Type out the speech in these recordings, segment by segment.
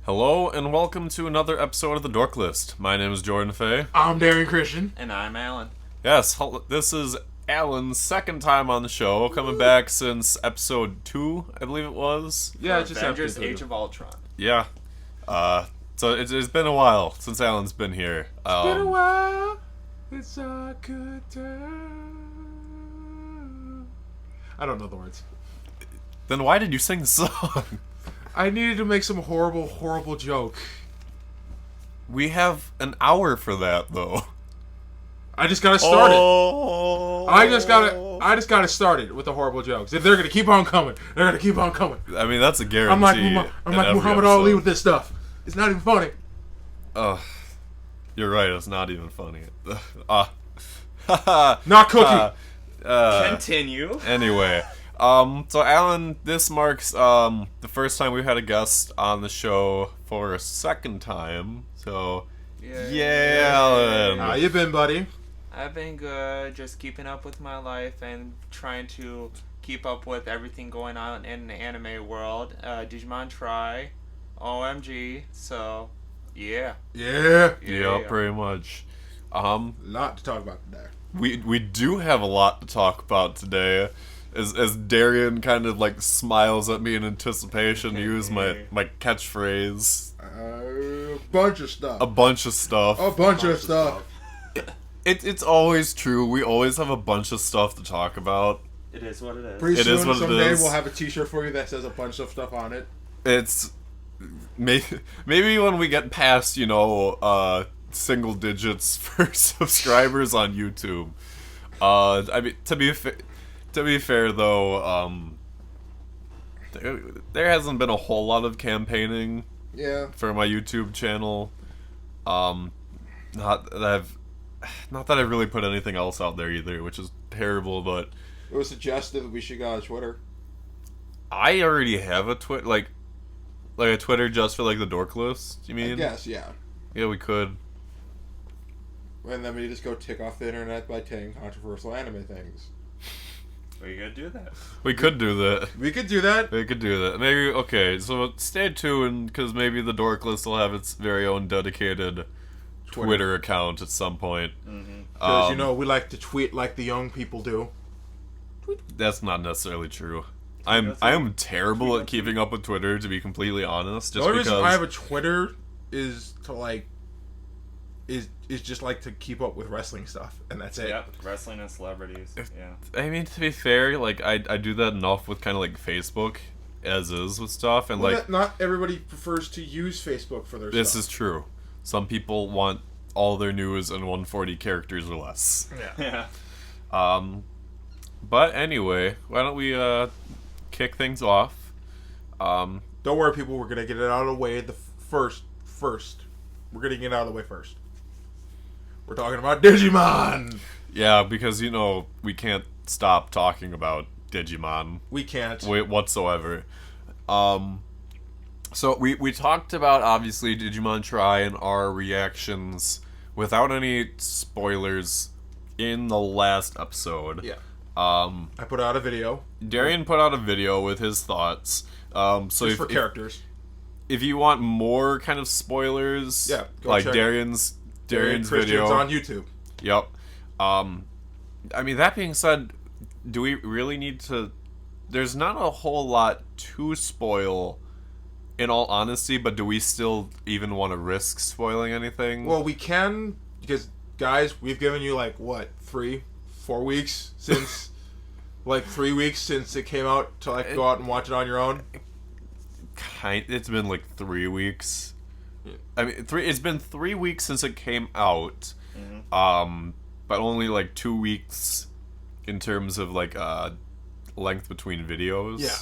Hello and welcome to another episode of the Dork List. My name is Jordan Fay. I'm Darian Christian. And I'm Alan. Yes, this is Alan's second time on the show, coming back since episode 2, I believe it was. Yeah, it's just Avengers Age of Ultron. Yeah. So it's been a while since Alan's been here. It's been a while. It's a good time. I don't know the words. Then why did you sing the song? I needed to make some horrible joke. We have an hour for that, though. I just gotta start it. Oh. I just gotta start it with the horrible jokes. If they're gonna keep on coming, they're gonna keep on coming. I mean, that's a guarantee. I'm like Muhammad Ali with this stuff. It's not even funny. You're right. It's not even funny. Not cookie. Continue. Anyway. So Alan, this marks the first time we've had a guest on the show for a second time. So yeah, Alan. How you been, buddy? I've been good, just keeping up with my life and trying to keep up with everything going on in the anime world. Digimon Tri, OMG, so yeah. Yeah, pretty much. Lot to talk about today. We do have a lot to talk about today. As Darian kind of like smiles at me in anticipation to use my catchphrase. A bunch of stuff. A bunch of stuff. It's always true. We always have a bunch of stuff to talk about. It is what it is. Pretty soon, is what someday it is. we'll have a T-shirt for you that says a bunch of stuff on it. It's maybe when we get past single digits for subscribers on YouTube. I mean, to be fair though, there hasn't been a whole lot of campaigning. Yeah. For my YouTube channel. Not that I've really put anything else out there either, which is terrible, but It was suggested that we should go on Twitter. I already have a like a Twitter just for like the Dork List, you mean? I guess, yeah. Yeah, we could. And then we just go tick off the internet by saying controversial anime things. We could do that. We could do that. We could do that. Maybe, okay, so stay tuned, because maybe the Dork List will have its very own dedicated Twitter account at some point. Because, we like to tweet like the young people do. That's not necessarily true. I am terrible at keeping up with Twitter, to be completely honest. The only reason I have a Twitter is to, like, is just like to keep up with wrestling stuff, and that's it. Yep, wrestling and celebrities. Yeah. I mean, to be fair, like I do that enough with kind of like Facebook, as is with stuff, and like not everybody prefers to use Facebook for their stuff. This is true. Some people want all their news in 140 characters or less. Yeah. But anyway, why don't we kick things off? Don't worry, people. We're gonna get it out of the way. First. We're gonna get it out of the way first. We're talking about Digimon! Yeah, because, we can't stop talking about Digimon. We can't. Whatsoever. So we talked about, obviously, Digimon Tri and our reactions without any spoilers in the last episode. Yeah. I put out a video. Darian put out a video with his thoughts. So just for characters. If you want more kind of spoilers, yeah, like Darian's video on YouTube. Yep. I mean, that being said, do we really need to? There's not a whole lot to spoil, in all honesty. But do we still even want to risk spoiling anything? Well, we can, because guys, we've given you 3-4 weeks since, 3 weeks since it came out to go out and watch it on your own. It's been 3 weeks. Yeah. I mean, it's been 3 weeks since it came out. Mm-hmm. But only 2 weeks in terms of length between videos. Yeah.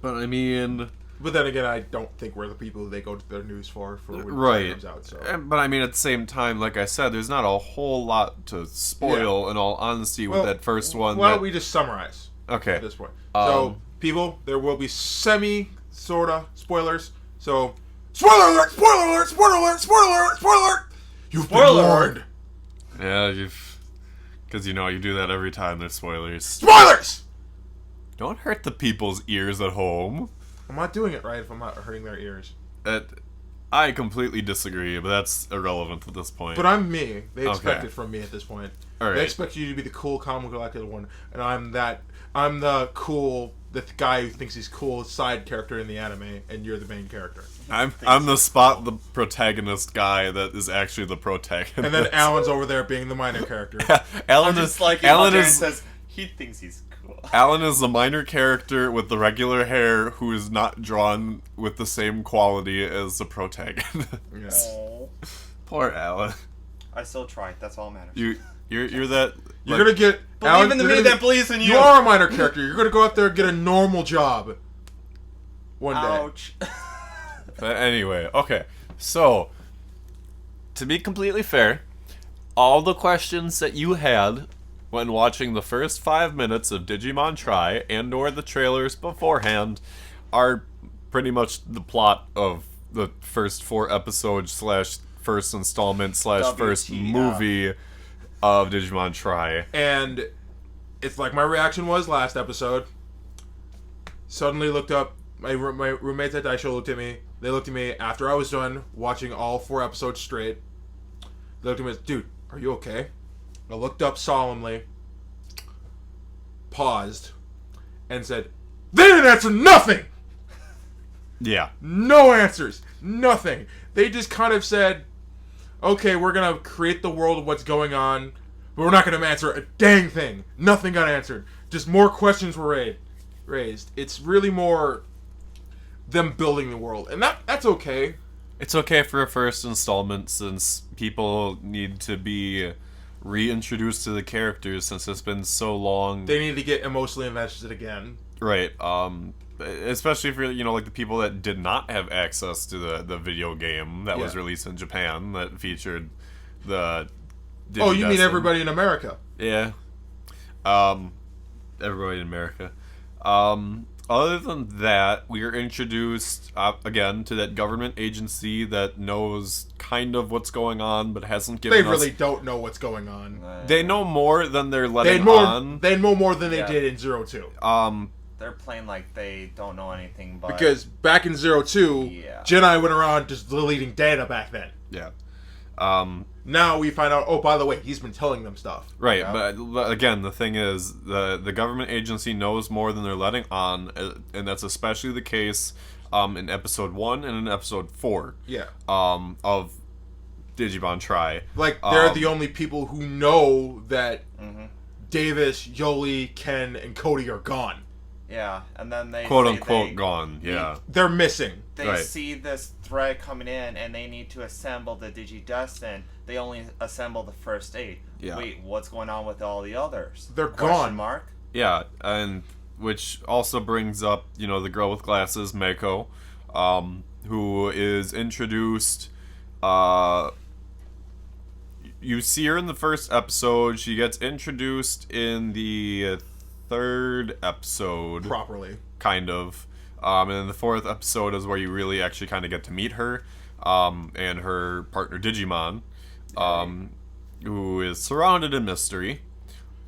But I mean. But then again, I don't think we're the people they go to their news for when right. it comes out. So. But I mean, at the same time, like I said, there's not a whole lot to spoil. In all honesty, with that first one. Why don't we just summarize? Okay. At this point, so people, there will be sorta spoilers. So, spoiler alert! Spoiler alert! Spoiler alert! Spoiler alert! Spoiler alert! You've been warned. Yeah, because you do that every time there's spoilers. Spoilers! Don't hurt the people's ears at home. I'm not doing it right if I'm not hurting their ears. I completely disagree, but that's irrelevant at this point. But I'm me. They expect Okay. it from me at this point. All right. They expect you to be the cool, calm, collected one, and I'm the cool, the guy who thinks he's cool side character in the anime, and you're the main character. I'm the protagonist guy that is actually the protagonist. And then Alan's over there being the minor character. Alan Just is like Alan Darian is says he thinks he's cool. Alan is the minor character with the regular hair who is not drawn with the same quality as the protagonist. Yeah. Oh, Poor Alan. I still tried. That's all that matters. You're that. You're gonna get Believe Alan, in the you're me gonna that get- believes in you. You are a minor character. You're gonna go out there and get a normal job. One day. Ouch. But anyway, okay. So, to be completely fair, all the questions that you had when watching the first 5 minutes of Digimon Tri and or the trailers beforehand are pretty much the plot of the first 4 episodes / first installment / first WTF. movie of Digimon Tri. And it's like my reaction was last episode. Suddenly looked up. My roommates at Daisho looked at me. They looked at me after I was done watching all 4 episodes straight. They looked at me and said, dude, are you okay? I looked up solemnly, paused, and said, they didn't answer nothing! Yeah. No answers. Nothing. They just kind of said, okay, we're going to create the world of what's going on, but we're not going to answer a dang thing. Nothing got answered. Just more questions were raised. It's really more them building the world. And that's okay. It's okay for a first installment since people need to be reintroduced to the characters since it's been so long. They need to get emotionally invested again. Right. Especially for, like the people that did not have access to the video game that was Yeah. released in Japan that featured the Oh, you mean Digidestin. everybody in America? Yeah. Everybody in America. Other than that, we are introduced again to that government agency that knows kind of what's going on, but hasn't given They us. really don't know what's going on. They know more than they're They letting know on. they know more than they Yeah. did in 02. They're playing like they don't know anything, but Because back in 02, Yeah. Jedi went around just deleting data back then. Yeah. Now we find out, oh, by the way, he's been telling them stuff. Right, Yeah. but again, the thing is, the government agency knows more than they're letting on, and that's especially the case in episode 1 and in episode 4 Yeah. of Digimon Tri. Like, they're the only people who know that Davis, Yoli, Ken, and Cody are gone. yeah, and then they Quote say unquote gone, yeah. They're missing. They Right. see this threat coming in, and they need to assemble the Digidestin. They only assemble the first 8. Yeah. Wait, what's going on with all the others? They're Question gone. Mark. Yeah, and which also brings up, the girl with glasses, Meiko, who is introduced. You see her in the first episode. She gets introduced in the 3rd episode, Properly. kind of. And then the 4th episode is where you really actually kind of get to meet her and her partner Digimon, who is surrounded in mystery,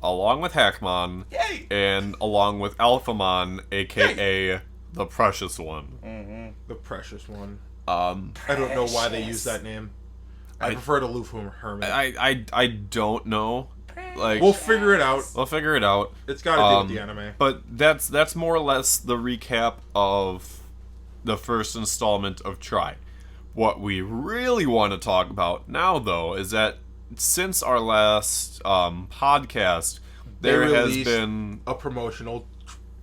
along with Hackmon, Yay! and along with Alphamon, aka the Precious One. The precious one. I I don't know why they Precious. use that name. I prefer to Loof Hermit. I don't know. Like, We'll figure it out. we'll figure it out. It's got to do with the anime. But that's more or less the recap of the first installment of Tri. What we really want to talk about now, though, is that since our last podcast, there They has released been a promotional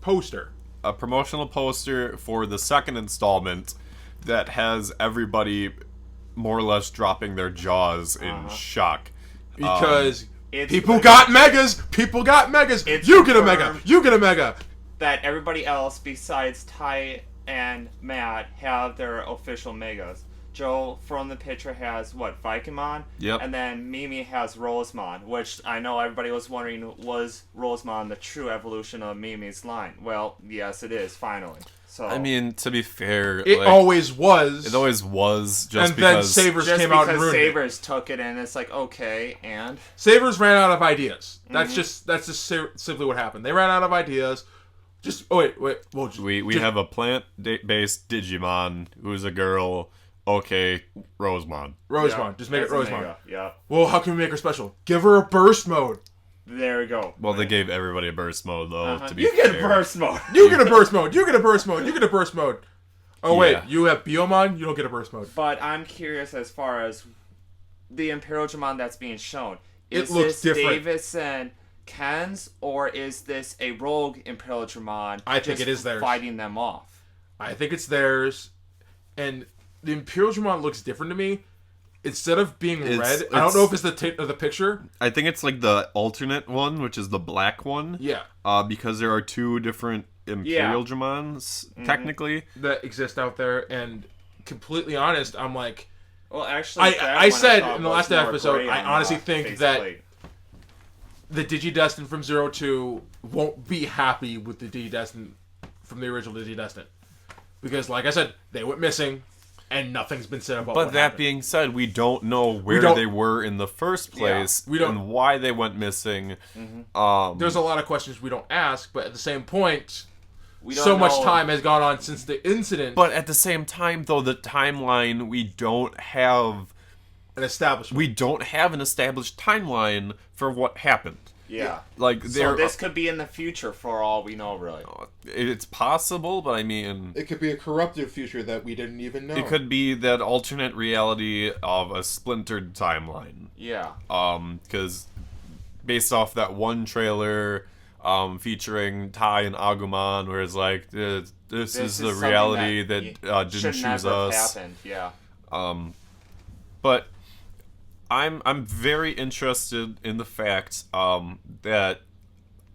poster. a promotional poster for the second installment that has everybody more or less dropping their jaws in shock. Because It's people pretty got megas! People got megas! It's You get a mega! confirmed. You get a mega! that everybody else besides Ty and Matt have their official megas. Joe from the picture has Vikemon? Yep. And then Mimi has Rosemon, which I know everybody was wondering, was Rosemon the true evolution of Mimi's line? Well, yes it is, finally. So I mean, to be fair, It always was. it always was just and then because Sabers just came out and because ruined it. Sabers took it and it's like, okay, and Sabers ran out of ideas. That's just simply what happened. They ran out of ideas. Just wait. Well, We have a plant-based Digimon who's a girl. Okay, Rosemon. Rosemon. Just make it That's Rosemon. Omega. Yeah. Well, how can we make her special? Give her a burst mode. There we go. Well, they gave everybody a burst mode though. To be You get fair. burst mode. You get a burst mode. You get a burst mode. You get a burst mode. Oh wait, Yeah. you have Biomon. You don't get a burst mode. But I'm curious as far as the Imperial Dramon that's being shown. It Is looks this different. Davis and Ken's, or is this a rogue Imperial Dramon? I think just it is theirs. fighting them off? I think it's theirs, and the Imperial Dramon looks different to me. Instead of being red, I don't know if it's the picture. I think it's like the alternate one, which is the black one. Yeah, Because there are two different Imperial Dramons, technically. that exist out there, and completely honest, I'm like, Well, actually, that I one said thought in the was last more episode, gray I on honestly the think faceplate. that the Digidestin from 02 won't be happy with the Digidestin from the original Digidestin. Because, like I said, they went missing, and nothing's been said about But what that happened. being said, we don't know where don't- they were in the first place we don't- and why they went missing. There's a lot of questions we don't ask, but at the same point, We don't so much know- time has gone on since the incident. But at the same time, though, the timeline we don't have an establishment. an established timeline for what happened. Yeah. Like So there, this could be in the future for all we know, really. it's possible, but I mean, It could be a corrupted future that we didn't even know. it could be that alternate reality of a splintered timeline. Yeah. Because based off that one trailer featuring Tai and Agumon, where it's like this is the something reality that, should didn't choose never have us. happened. Yeah. But I'm very interested in the fact that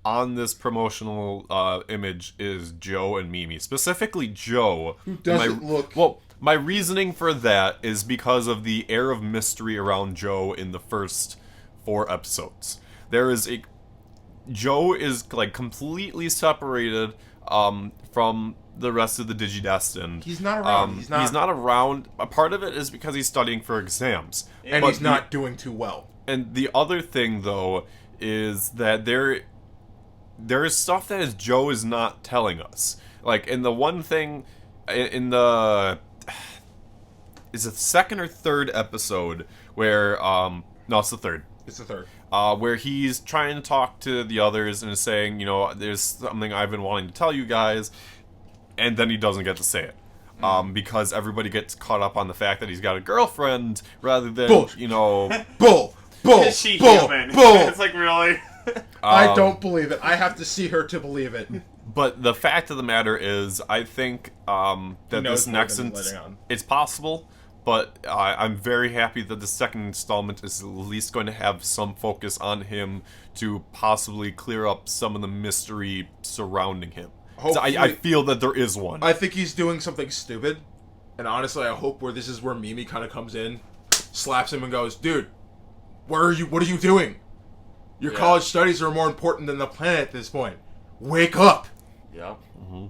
on this promotional image is Joe and Mimi, specifically Joe. Who doesn't look- well. My reasoning for that is because of the air of mystery around Joe in the first 4 episodes. Joe is like completely separated from the rest of the Digidestined. He's not around. He's not around. A part of it is because he's studying for exams. and But he's not doing too well. And the other thing, though, is that there is stuff that Joe is not telling us. Like, in the one thing, in the... Is it the second or third episode where... No, it's the third. It's the third. Where he's trying to talk to the others and is saying, you know, there's something I've been wanting to tell you guys, and then he doesn't get to say it. Because everybody gets caught up on the fact that he's got a girlfriend, rather than, Bullshit. you know... Bull! Is she human? It's like, really? I don't believe it. I have to see her to believe it. But the fact of the matter is, I think that knows this more next... than he's letting on. It's possible, but I'm very happy that the second installment is at least going to have some focus on him to possibly clear up some of the mystery surrounding him. 'Cause I Hopefully- feel that there is one. I think he's doing something stupid, and honestly, I hope this is where Mimi kind of comes in, slaps him, and goes, "Dude, where are you? What are you doing? Your college studies are more important than the planet at this point. Wake up!" Yeah. All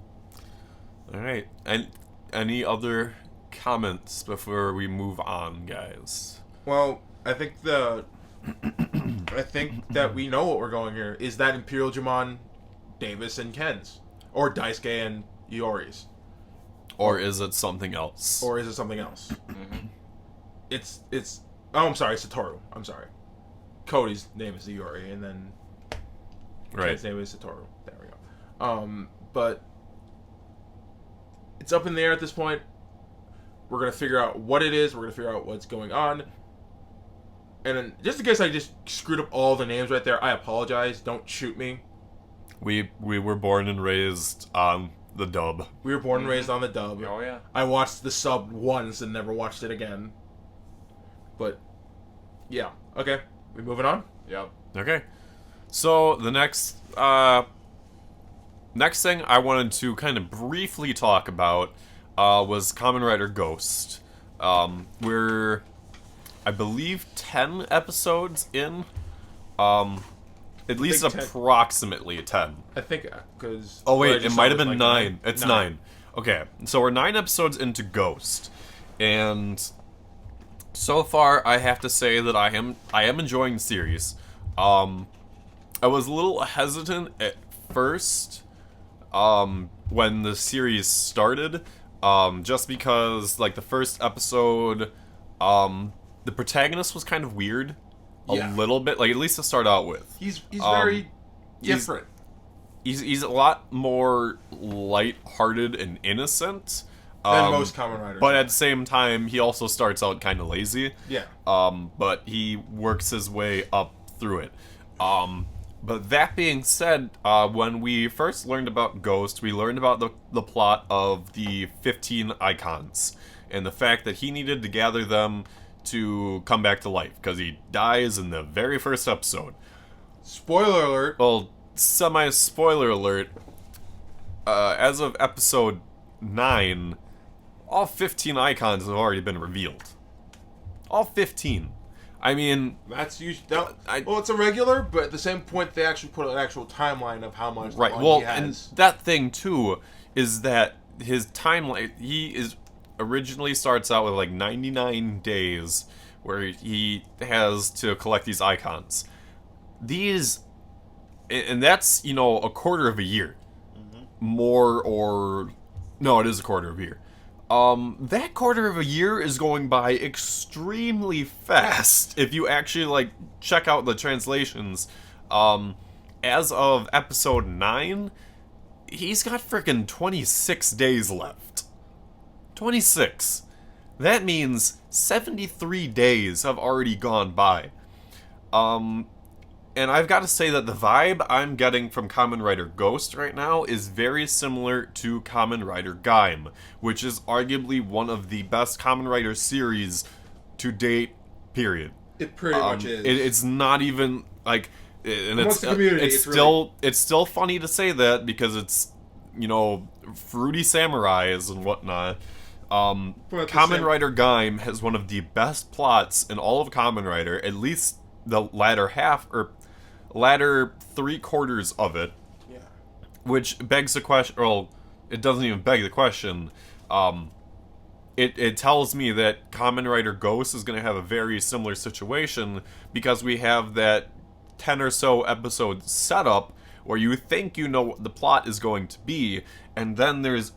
right. And any other comments before we move on, guys? Well, I think I think that we know what we're going here. Is that Imperial Dramon, Davis and Ken's, or Daisuke and Iori's, Or is it something else? or is it something else? It's. Oh, I'm sorry, Satoru. I'm sorry. Cody's name is Iori, and then right. Ken's name is Satoru. There we go. But it's up in the air at this point. We're gonna figure out what it is. We're gonna figure out what's going on. And then, just in case I just screwed up all the names right there, I apologize. Don't shoot me. We were born and raised on the dub. We were born and raised on the dub. Oh, yeah. I watched the sub once and never watched it again. But, yeah. Okay. We moving on? Yep. Okay. So the next thing I wanted to kind of briefly talk about was Kamen Rider Ghost. We're, I believe, 10 episodes in. At least think 10. approximately 10. I think, because... Oh wait, it might have been 9. It's 9. Okay, so we're 9 episodes into Ghost, and so far I have to say that I am enjoying the series. I was a little hesitant at first when the series started, just because like the first episode, the protagonist was kind of weird, a Yeah. little bit, like at least to start out with. He's Um, very different. He's a lot more light-hearted and innocent. Than most Kamen Riders. But at the same time, he also starts out kind of lazy. Yeah. But he works his way up through it. But that being said, when we first learned about Ghost, we learned about the plot of the 15 icons and the fact that he needed to gather them to come back to life because he dies in the very first episode. Spoiler alert. Well, semi-spoiler alert. As of episode 9, all 15 icons have already been revealed. All 15. I mean, That's usually I- well, it's irregular, but at the same point, they actually put an actual timeline of how much right. on Well, he and has. that thing too is that his timeline. He is originally starts out with like 99 days where he has to collect these icons. These, and that's a quarter of a year, more or no, it is a quarter of a year. That quarter of a year is going by extremely fast if you actually like check out the translations. As of episode 9, he's got freaking 26 days left. 26. That means 73 days have already gone by. And I've got to say that the vibe I'm getting from Kamen Rider Ghost right now is very similar to Kamen Rider Gaim, which is arguably one of the best Kamen Rider series to date, period. It pretty much is. It's not even like, and Amongst the community, it's it's it's still funny to say that because it's fruity samurais and whatnot. But at the Kamen same- Rider Gaim has one of the best plots in all of Kamen Rider, at least the latter half or latter 3/4 of it, Yeah. which begs the question. Well, it doesn't even beg the question. It tells me that Kamen Rider Ghost is going to have a very similar situation because we have that 10 or so episode setup where you think you know what the plot is going to be, and then there's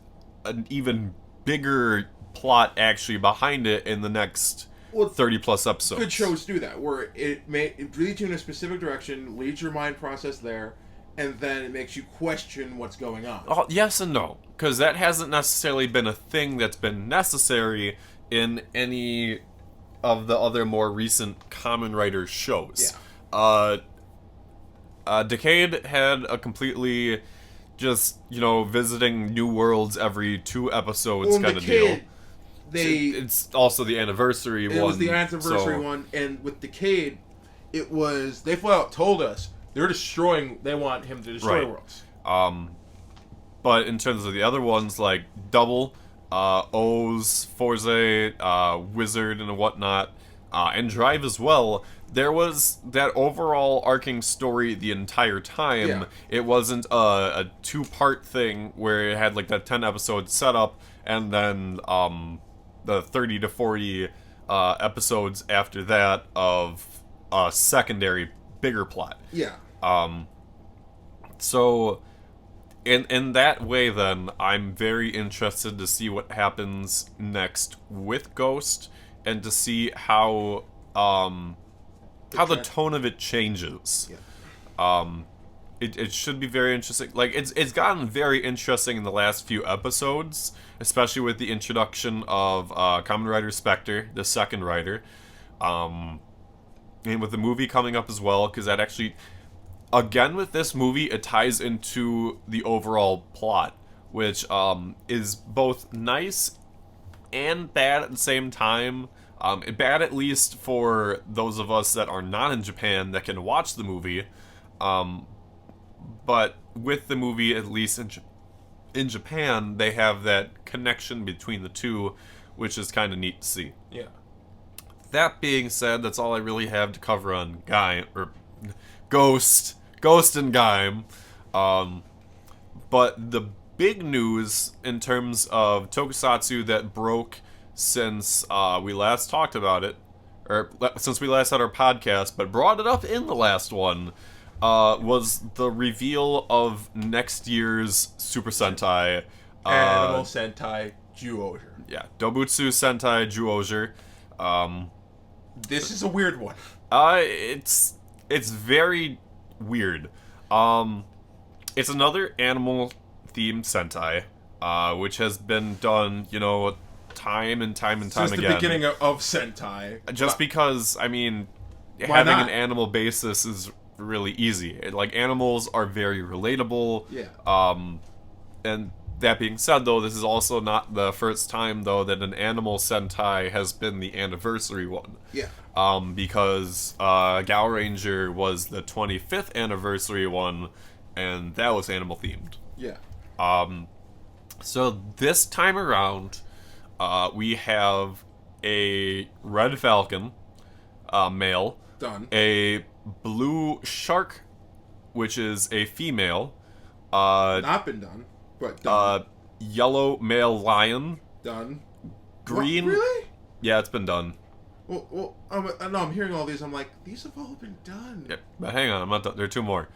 an even bigger plot actually behind it in the next Well, 30 plus episodes. Good shows do that, where it leads you in a specific direction, leads your mind process there, and then it makes you question what's going on. Oh, yes and no, because that hasn't necessarily been a thing that's been necessary in any of the other more recent Kamen Rider shows. Decade had a completely just, visiting new worlds every 2 episodes Well, kind of Decade, deal. It's also the anniversary one. It was the anniversary so- one, and with Decade, it was they flat out told us They're destroying. They want him to destroy Right. worlds. But in terms of the other ones, like Double, O's, Forze, Wizard, and whatnot, and Drive as well, there was that overall arcing story the entire time. Yeah. It wasn't a 2-part thing where it had like that 10 episode setup and then the 30 to 40 episodes after that of a secondary bigger plot. yeah. So, in that way, then I'm very interested to see what happens next with Ghost, and to see how the tone of it changes. Yeah. It should be very interesting. Like it's gotten very interesting in the last few episodes, especially with the introduction of Kamen Rider Spectre, the second rider, and with the movie coming up as well, because that actually. Again, with this movie, it ties into the overall plot, which is both nice and bad at the same time. Bad at least for those of us that are not in Japan that can watch the movie. But with the movie, at least in Japan, they have that connection between the two, which is kind of neat to see. Yeah. That being said, that's all I really have to cover on Ghost and Gaim. But the big news in terms of Tokusatsu that broke since we last talked about it, or since we last had our podcast, but brought it up in the last one, was the reveal of next year's Super Sentai. Animal Sentai Juogher. Yeah, Dubutsu Sentai Juogher. This is a weird one. It's very weird. It's another animal themed Sentai, which has been done, time and time and time Since again. the beginning of Sentai. Just because, I mean, Why having not? an animal basis is really easy. Like, animals are very relatable. Yeah. And that being said, though, this is also not the first time, though, that an animal Sentai has been the anniversary one. Yeah. Because Gal Ranger was the 25th anniversary one, and that was animal themed. Yeah. So this time around, we have a red falcon, male, Done. a blue shark, which is a female, Not been done, but done. yellow male lion, Done. green. What? Really? Yeah, it's been done. Well, no, I'm hearing all these. I'm like, these have all been done. Yeah, but hang on, I'm not done. There are two more.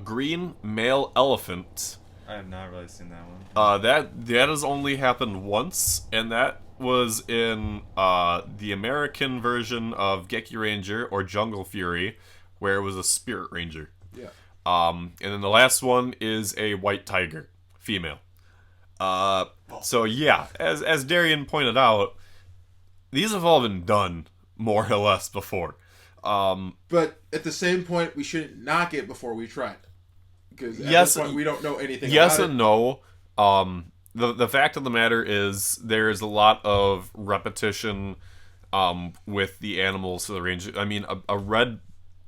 Green male elephant. I have not really seen that one. That has only happened once, and that was in the American version of Geki Ranger or Jungle Fury, where it was a spirit ranger. Yeah. And then the last one is a white tiger, female. So yeah, as Darian pointed out, these have all been done more or less before. But at the same point, we shouldn't knock it before we try it. Because at Yes, this point, we don't know anything Yes about and no. The fact of the matter is there's a lot of repetition with the animals to the range. I mean, a red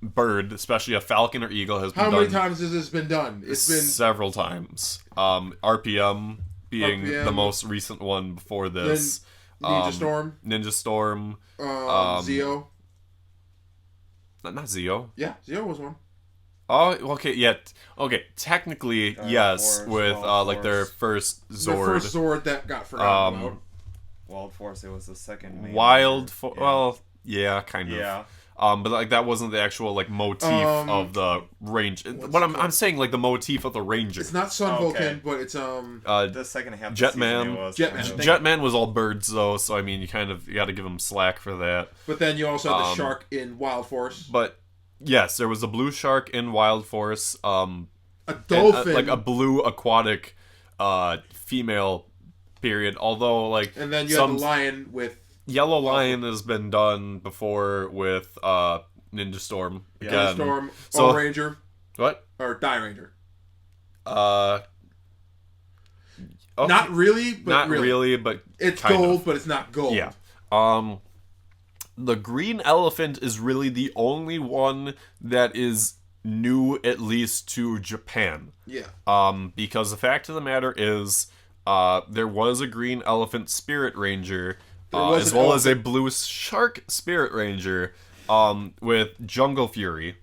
bird, especially a falcon or eagle, has been How done many times has this been done? It's been several times. RPM being RPM, the most recent one before this. Ninja Storm, Ninja Storm. Zeo. Not Zeo. Yeah, Zeo was one. Oh, okay, yeah. Okay, technically, yes, Force, with Wild like their first Zord. The first Zord that got forgotten about. Wild Force, it was the second main Wild, member. Yeah. well, yeah, kind of. Yeah. But like that wasn't the actual like motif of the range. What I'm saying, like the motif of the ranger. It's not Sun Okay. Vulcan, but it's The second half of the Jetman. season, it was Jetman. kind of- Jetman was all birds though, so I mean you got to give him slack for that. But then you also have the shark in Wild Force. But yes, there was a blue shark in Wild Force. A And, dolphin. like a blue aquatic female period. Although like and then you some have the lion with Yellow Lion has been done before with Ninja Storm. Yeah. Again. Storm, So- or Ranger, What? or Die Ranger. Okay. Not really, but Not really. really, but It's kind gold, of. but it's not gold. Yeah. The green elephant is really the only one that is new, at least to Japan. Yeah. Because the fact of the matter is, there was a green elephant spirit ranger, was as an well as a blue shark spirit ranger, with Jungle Fury.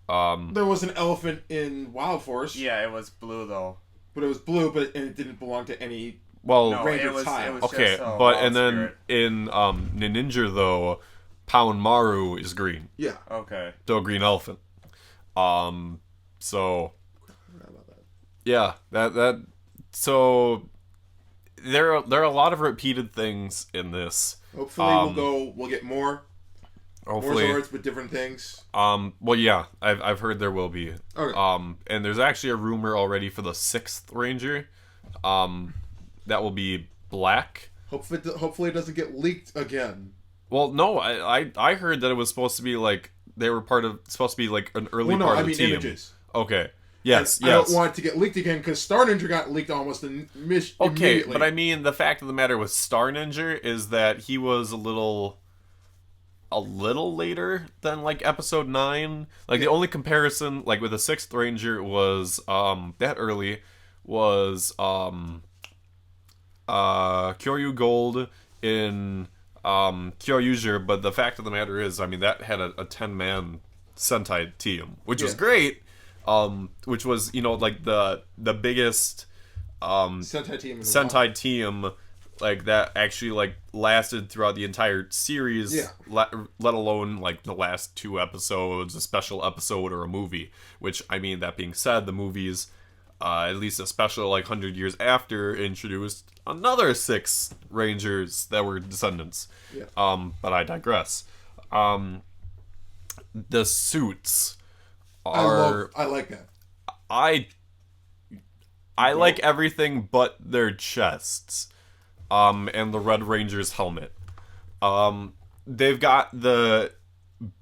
There was an elephant in Wild Force. Yeah, it was blue though. But it was blue, but it didn't belong to any. Well, No, Ranger it was. tile. It was okay, just, but Wild and then Spirit. in Ninja though, Pound Maru is green, Yeah. Okay. so a green elephant. So Forgot about that. yeah, that so there are a lot of repeated things in this. Hopefully we'll get more Hopefully, Zords with different things. well, yeah, I've heard there will be. Okay. And there's actually a rumor already for the 6th Ranger. That will be black. Hopefully it doesn't get leaked again. Well, no, I heard that it was supposed to be like they were supposed to be like an early Well, no, part I of the mean team. images. Okay. Yes. I don't want it to get leaked again because Star Ninja got leaked almost Okay, immediately. but I mean the fact of the matter with Star Ninja is that he was a little later than like episode 9. Like the only comparison like with the 6th Ranger was that early was Kyoryu Gold in Kyoryuger, but the fact of the matter is, I mean, that had a 10-man Sentai team, which was Yeah. great. Which was, like the biggest Sentai team. In the Sentai team like that actually like lasted throughout the entire series. Yeah. Let alone like the last 2 episodes, a special episode or a movie. Which, I mean, that being said, the movies, at least a special like 100 years after, introduced another 6 Rangers that were descendants. Yeah. But I digress. The suits are I like that. I like everything but their chests, and the Red Ranger's helmet. They've got the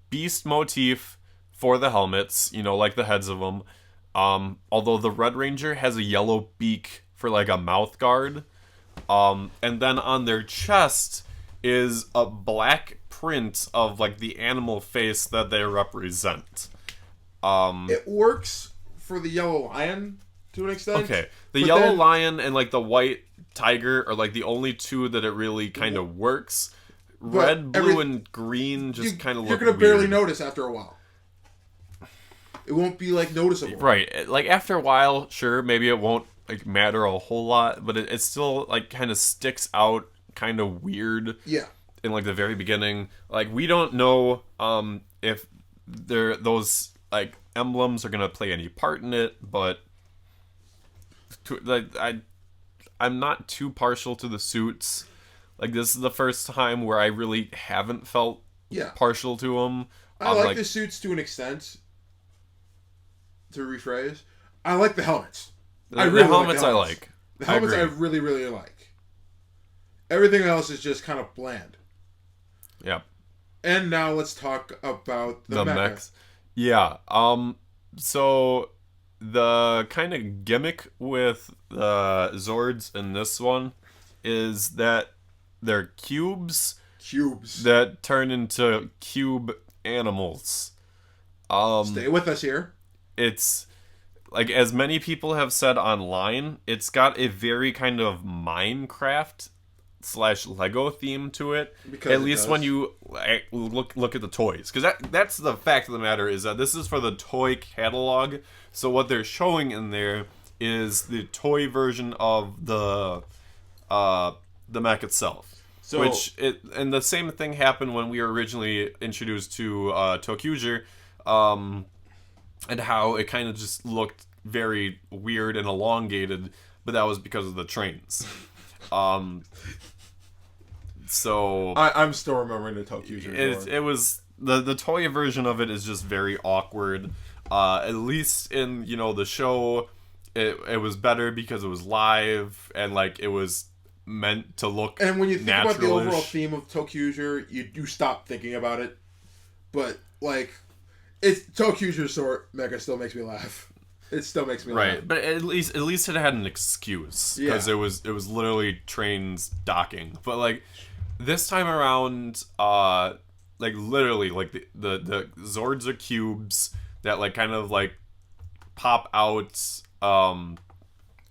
beast motif for the helmets, you know, like the heads of them. Although the Red Ranger has a yellow beak for like a mouth guard. And then on their chest is a black print of like the animal face that they represent. It works for the yellow lion to an extent. Okay, the but yellow then- lion and like the white tiger are like the only 2 that it really kind of works. Red, blue, and green just kind of look. You're gonna weird. barely notice after a while. It won't be like noticeable. Right, like after a while, sure, maybe it won't like matter a whole lot, but it still like kind of sticks out, kind of weird. Yeah. In like the very beginning, like we don't know if those like emblems are gonna play any part in it, but I'm not too partial to the suits. Like this is the first time where I really haven't felt partial to them. I like the suits to an extent. To rephrase, I like the helmets. The helmets I like. The helmets I agree. really, really like. Everything else is just kind of bland. Yeah. And now let's talk about the mechs. Yeah. So the kind of gimmick with the Zords in this one is that they're cubes that turn into cube animals. Stay with us here. It's like, as many people have said online, it's got a very kind of Minecraft / Lego theme to it. Because at least when you look at the toys, because that's the fact of the matter, is that this is for the toy catalog. So what they're showing in there is the toy version of the mech itself. So, And the same thing happened when we were originally introduced to Juogher, and how it kind of just looked very weird and elongated, but that was because of the trains. So I'm still remembering the Tokyo. it was the toy version of it is just very awkward. At least in the show, it was better because it was live and like it was meant to look. And when you think about the naturalish. overall theme of Tokyo, you stop thinking about it. But like, it's Tokyo's sort mecha still makes me laugh. It still makes me laugh. Right, but at least it had an excuse because it was literally trains docking. But like this time around, like literally, like the Zords are cubes that like kind of like pop out.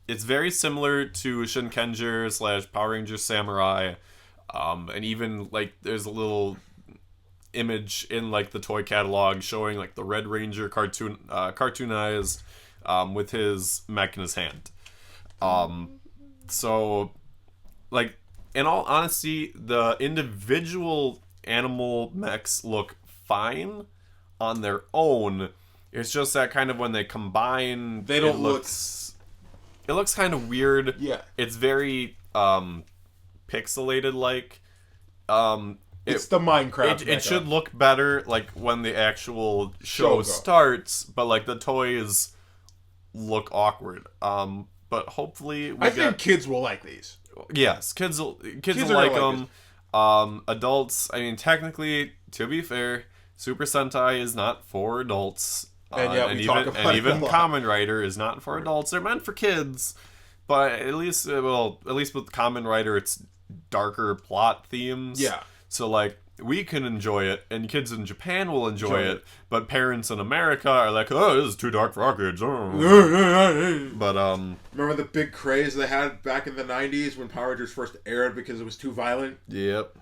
It's very similar to Shinkenger / Power Ranger Samurai, and even like there's a little image in like the toy catalog showing like the Red Ranger cartoonized with his mech in his hand. So like in all honesty, the individual animal mechs look fine on their own. It's just that kind of when they combine, They don't look. It looks kind of weird. Yeah. It's very pixelated like. It's the Minecraft. It should look better like when the actual show goes. starts, but like the toys look awkward. But hopefully I think kids will like these. yes, kids will are like gonna them. Adults, I mean, technically, to be fair, Super Sentai is not for adults. And yet we talk about it even a lot. Kamen Rider is not for adults. They're meant for kids. But at least with Kamen Rider, it's darker plot themes. Yeah. So like we can enjoy it, and kids in Japan will enjoy it, but parents in America are like, "Oh, this is too dark for our kids." Oh. But Remember the big craze they had back in the 90s when Power Rangers first aired because it was too violent? yep.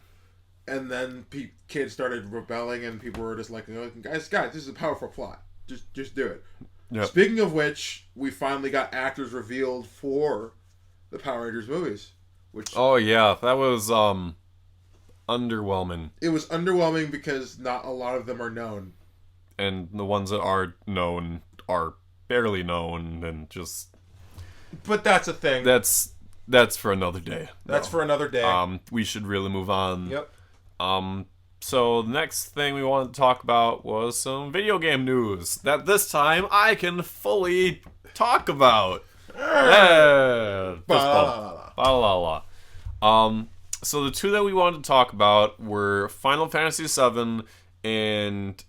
And then kids started rebelling and people were just like, oh, guys, this is a powerful plot. Just do it. Yep. Speaking of which, we finally got actors revealed for the Power Rangers movies. which Oh yeah, that was underwhelming. it was underwhelming because not a lot of them are known. And the ones that are known are barely known, and just But that's a thing. that's for another day. That's for another day. We should really move on. Yep. So the next thing we wanted to talk about was some video game news that this time I can fully talk about. Yeah, fist bump. Ba-la-la. So the two that we wanted to talk about were Final Fantasy VII and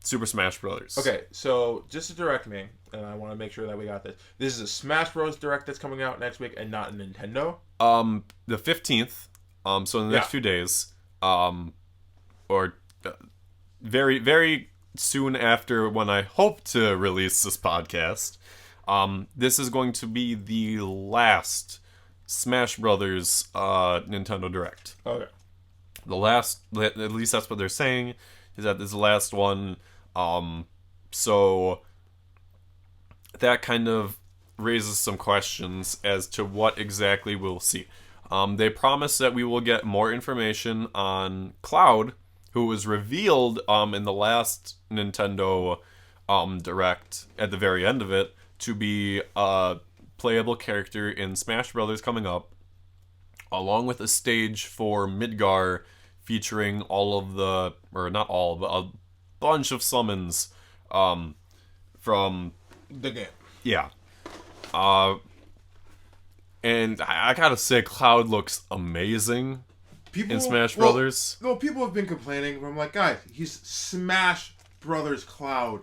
Super Smash Brothers. Okay, so just to direct me, and I want to make sure that we got this. This is a Smash Bros. Direct that's coming out next week, and not a Nintendo. The 15th. So in the next few days. Or very, very soon after when I hope to release this podcast. This is going to be the last Smash Brothers Nintendo Direct. Okay. The last, at least that's what they're saying, is that this is the last one. So that kind of raises some questions as to what exactly we'll see. They promise that we will get more information on Cloud, who was revealed in the last Nintendo Direct at the very end of it to be a playable character in Smash Brothers coming up, along with a stage for Midgar featuring all of the, or not all, but a bunch of summons from The game. yeah. And I gotta say, Cloud looks amazing in Smash Brothers. No, people have been complaining. But I'm like, guys, he's Smash Brothers Cloud.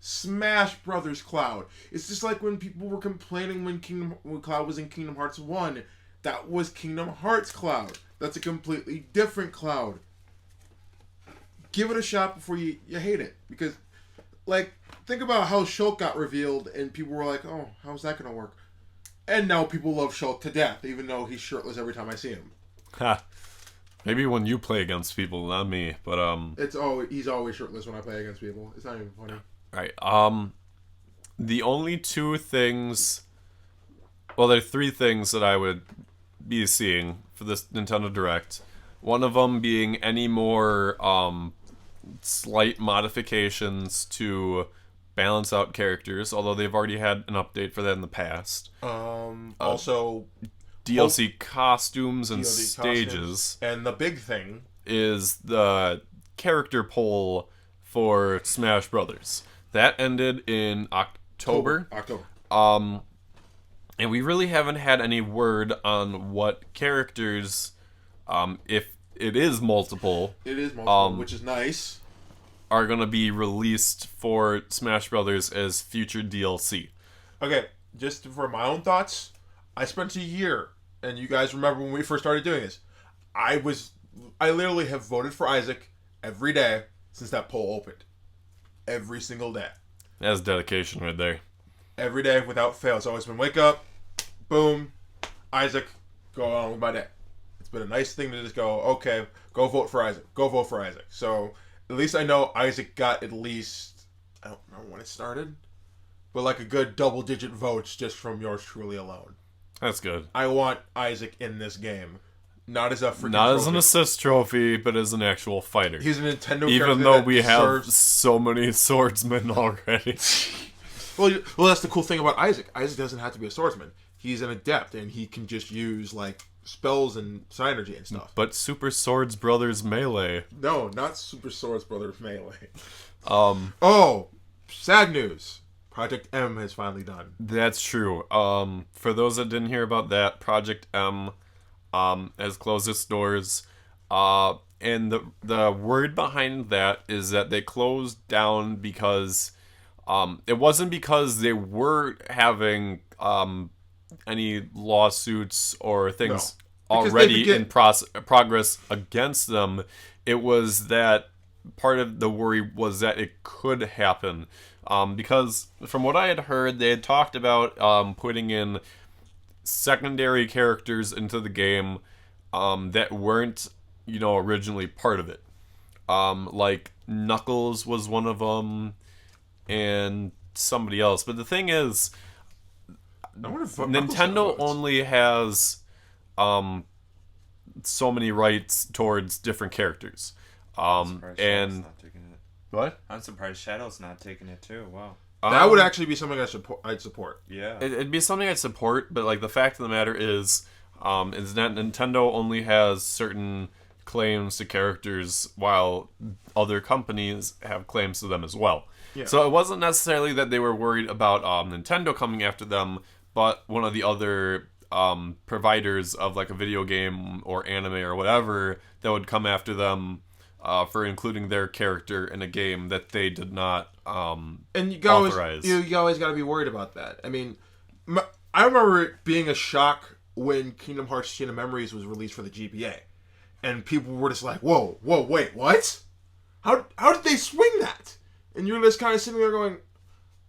Smash Brothers Cloud. It's just like when people were complaining when Cloud was in Kingdom Hearts 1. That was Kingdom Hearts Cloud. That's a completely different Cloud. Give it a shot before you hate it. Because, like, think about how Shulk got revealed and people were like, oh, how's that going to work? And now people love Shulk to death, even though he's shirtless every time I see him. Ha. Maybe when you play against people, not me. But he's always shirtless when I play against people. It's not even funny. right. The only two things, well, there are three things that I would be seeing for this Nintendo Direct. One of them being any more slight modifications to balance out characters, although they've already had an update for that in the past. Also, DLC costumes and DLC stages. costumes. And the big thing is the character poll for Smash Brothers. That ended in October. And we really haven't had any word on what characters, if it is multiple, which is nice, are going to be released for Smash Brothers as future DLC. Okay, just for my own thoughts, I spent a year, and you guys remember when we first started doing this, I literally have voted for Isaac every day since that poll opened. Every single day. That's dedication right there. Every day without fail. It's always been wake up, boom, Isaac, go on with my day. It's been a nice thing to just go, okay, go vote for Isaac. Go vote for Isaac. So at least I know Isaac got at least, I don't remember when it started, but like a good double-digit votes just from yours truly alone. That's good. I want Isaac in this game. Not as a freaking Not as trophy. an assist trophy, but as an actual fighter. He's a Nintendo Even character though that we have deserves- so many swordsmen already. Well, that's the cool thing about Isaac. Isaac doesn't have to be a swordsman. He's an adept, and he can just use, like, spells and synergy and stuff. But Super Swords Brothers Melee. No, not Super Swords Brothers Melee. Um, Sad news. Project M has finally done. That's true. For those that didn't hear about that, Project M has closed its doors. And the word behind that is that they closed down because it wasn't because they were having any lawsuits or things already in progress against them. It was that part of the worry was that it could happen. Because from what I had heard, they had talked about putting in secondary characters into the game that weren't, originally part of it. Like Knuckles was one of them, and somebody else. But the thing is, Nintendo only has so many rights towards different characters. And not taking it. what? I'm surprised Shadow's not taking it too. Wow. That would actually be something I'd support. Yeah. It'd be something I'd support, but like the fact of the matter is that Nintendo only has certain claims to characters, while other companies have claims to them as well. Yeah. So it wasn't necessarily that they were worried about Nintendo coming after them, but one of the other providers of like a video game or anime or whatever that would come after them for including their character in a game that they did not And you authorize. always got to be worried about that. I mean, I remember it being a shock when Kingdom Hearts Chain of Memories was released for the GBA. And people were just like, whoa, wait, what? How did they swing that? And you're just kind of sitting there going,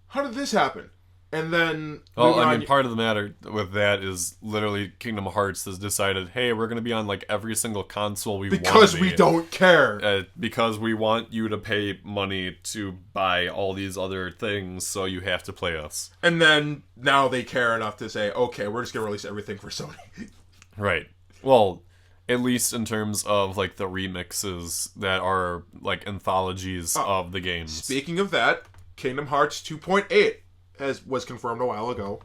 how did this happen? And then... Well, I mean, part of the matter with that is literally Kingdom Hearts has decided, hey, we're going to be on like every single console we want because to we be. don't care. Because we want you to pay money to buy all these other things, so you have to play us. And then now they care enough to say, okay, we're just going to release everything for Sony. Right. Well, at least in terms of like the remixes that are like anthologies of the games. Speaking of that, Kingdom Hearts 2.8 was confirmed a while ago,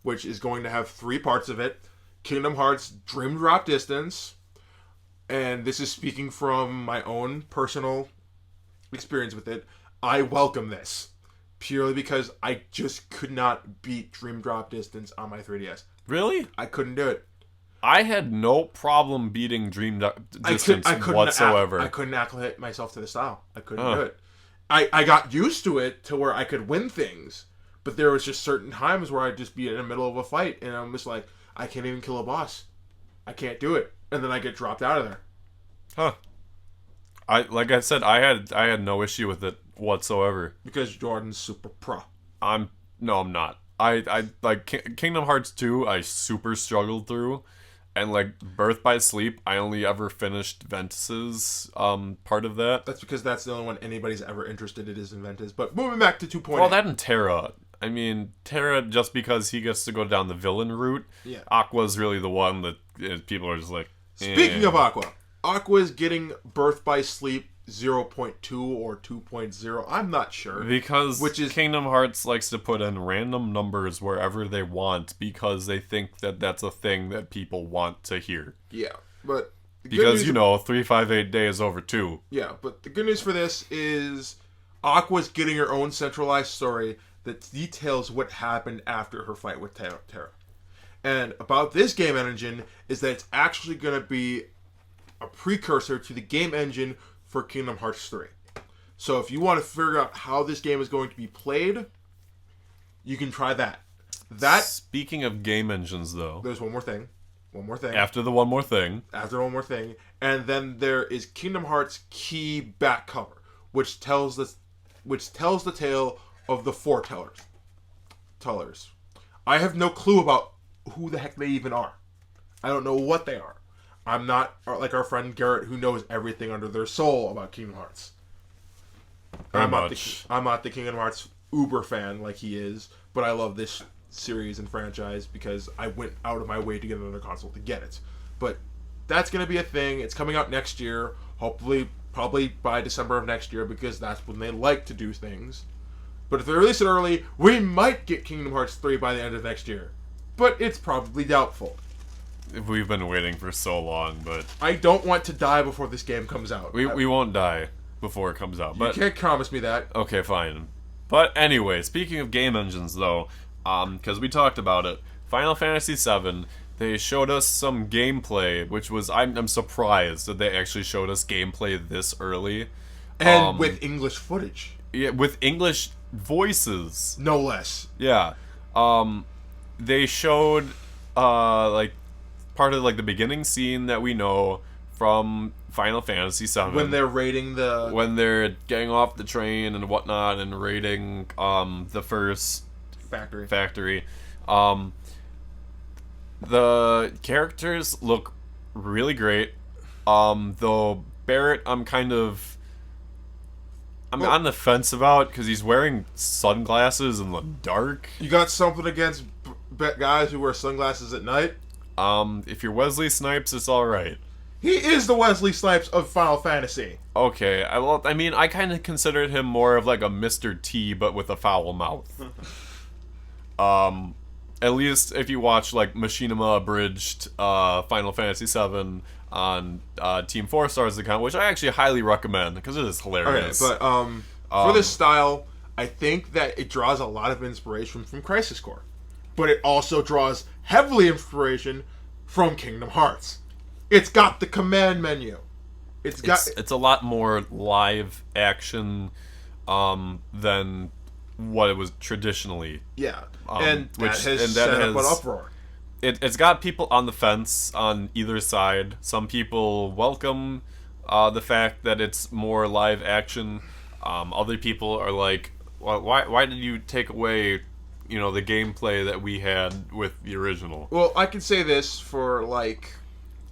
which is going to have 3 parts of it. Kingdom Hearts Dream Drop Distance, and this is speaking from my own personal experience with it. I welcome this, purely because I just could not beat Dream Drop Distance on my 3DS. Really? I couldn't do it. I had no problem beating Dream Distance whatsoever. I couldn't acclimate myself to the style. I couldn't do it. I got used to it to where I could win things, but there was just certain times where I'd just be in the middle of a fight, and I'm just like, I can't even kill a boss. I can't do it. And then I get dropped out of there. Huh. Like I said, I had no issue with it whatsoever. Because Jordan's super pro. I'm not. I like Kingdom Hearts 2, I super struggled through. And like Birth by Sleep, I only ever finished Ventus's part of that. That's because that's the only one anybody's ever interested in is in Ventus. But moving back to 2.8. Well, that and Terra. I mean, Terra, just because he gets to go down the villain route, Yeah. Aqua's really the one that people are just like... Speaking of Aqua, Aqua's getting Birth by Sleep 0.2 or 2.0. I'm not sure. Because Kingdom Hearts likes to put in random numbers wherever they want because they think that that's a thing that people want to hear. Yeah, but... Because, 358 days over 2. Yeah, but the good news for this is Aqua's getting her own centralized story that details what happened after her fight with Terra. And about this game engine is that it's actually going to be a precursor to the game engine for Kingdom Hearts 3. So if you want to figure out how this game is going to be played, you can try that. Speaking of game engines, though... There's one more thing. After the one more thing. And then there is Kingdom Hearts Key back cover, which tells the tale of the foretellers. I have no clue about who the heck they even are. I don't know what they are. I'm not like our friend Garrett, who knows everything under their soul about Kingdom Hearts. I'm not the Kingdom Hearts uber fan like he is, but I love this series and franchise because I went out of my way to get another console to get it. But that's going to be a thing. It's coming out next year, hopefully, probably by December of next year, because that's when they like to do things. But if they release it early, we might get Kingdom Hearts 3 by the end of next year. But it's probably doubtful. We've been waiting for so long, but... I don't want to die before this game comes out. We won't die before it comes out. But you can't promise me that. Okay, fine. But anyway, speaking of game engines, though, because we talked about it, Final Fantasy VII, they showed us some gameplay, which was... I'm surprised that they actually showed us gameplay this early. And with English footage. Yeah, with English voices. No less. Yeah. They showed, like, part of, like, the beginning scene that we know from Final Fantasy VII. When they're raiding the... When they're getting off the train and whatnot and raiding, the first... Factory. The characters look really great. Though Barrett, I'm on the fence about because he's wearing sunglasses in the dark. You got something against guys who wear sunglasses at night? If you're Wesley Snipes, it's all right. He is the Wesley Snipes of Final Fantasy. Okay, I mean, I kind of considered him more of like a Mr. T, but with a foul mouth. At least if you watch like Machinima abridged Final Fantasy VII on Team 4 Stars account, which I actually highly recommend because it is Okay, hilarious. but for this style, I think that it draws a lot of inspiration from Crisis Core, but it also draws heavily inspiration from Kingdom Hearts. It's got the command menu. It's a lot more live action than what it was traditionally. Yeah, and which that has set up an uproar. It's got people on the fence on either side. Some people welcome the fact that it's more live action. Other people are like, well, why did you take away, the gameplay that we had with the original? Well, I can say this for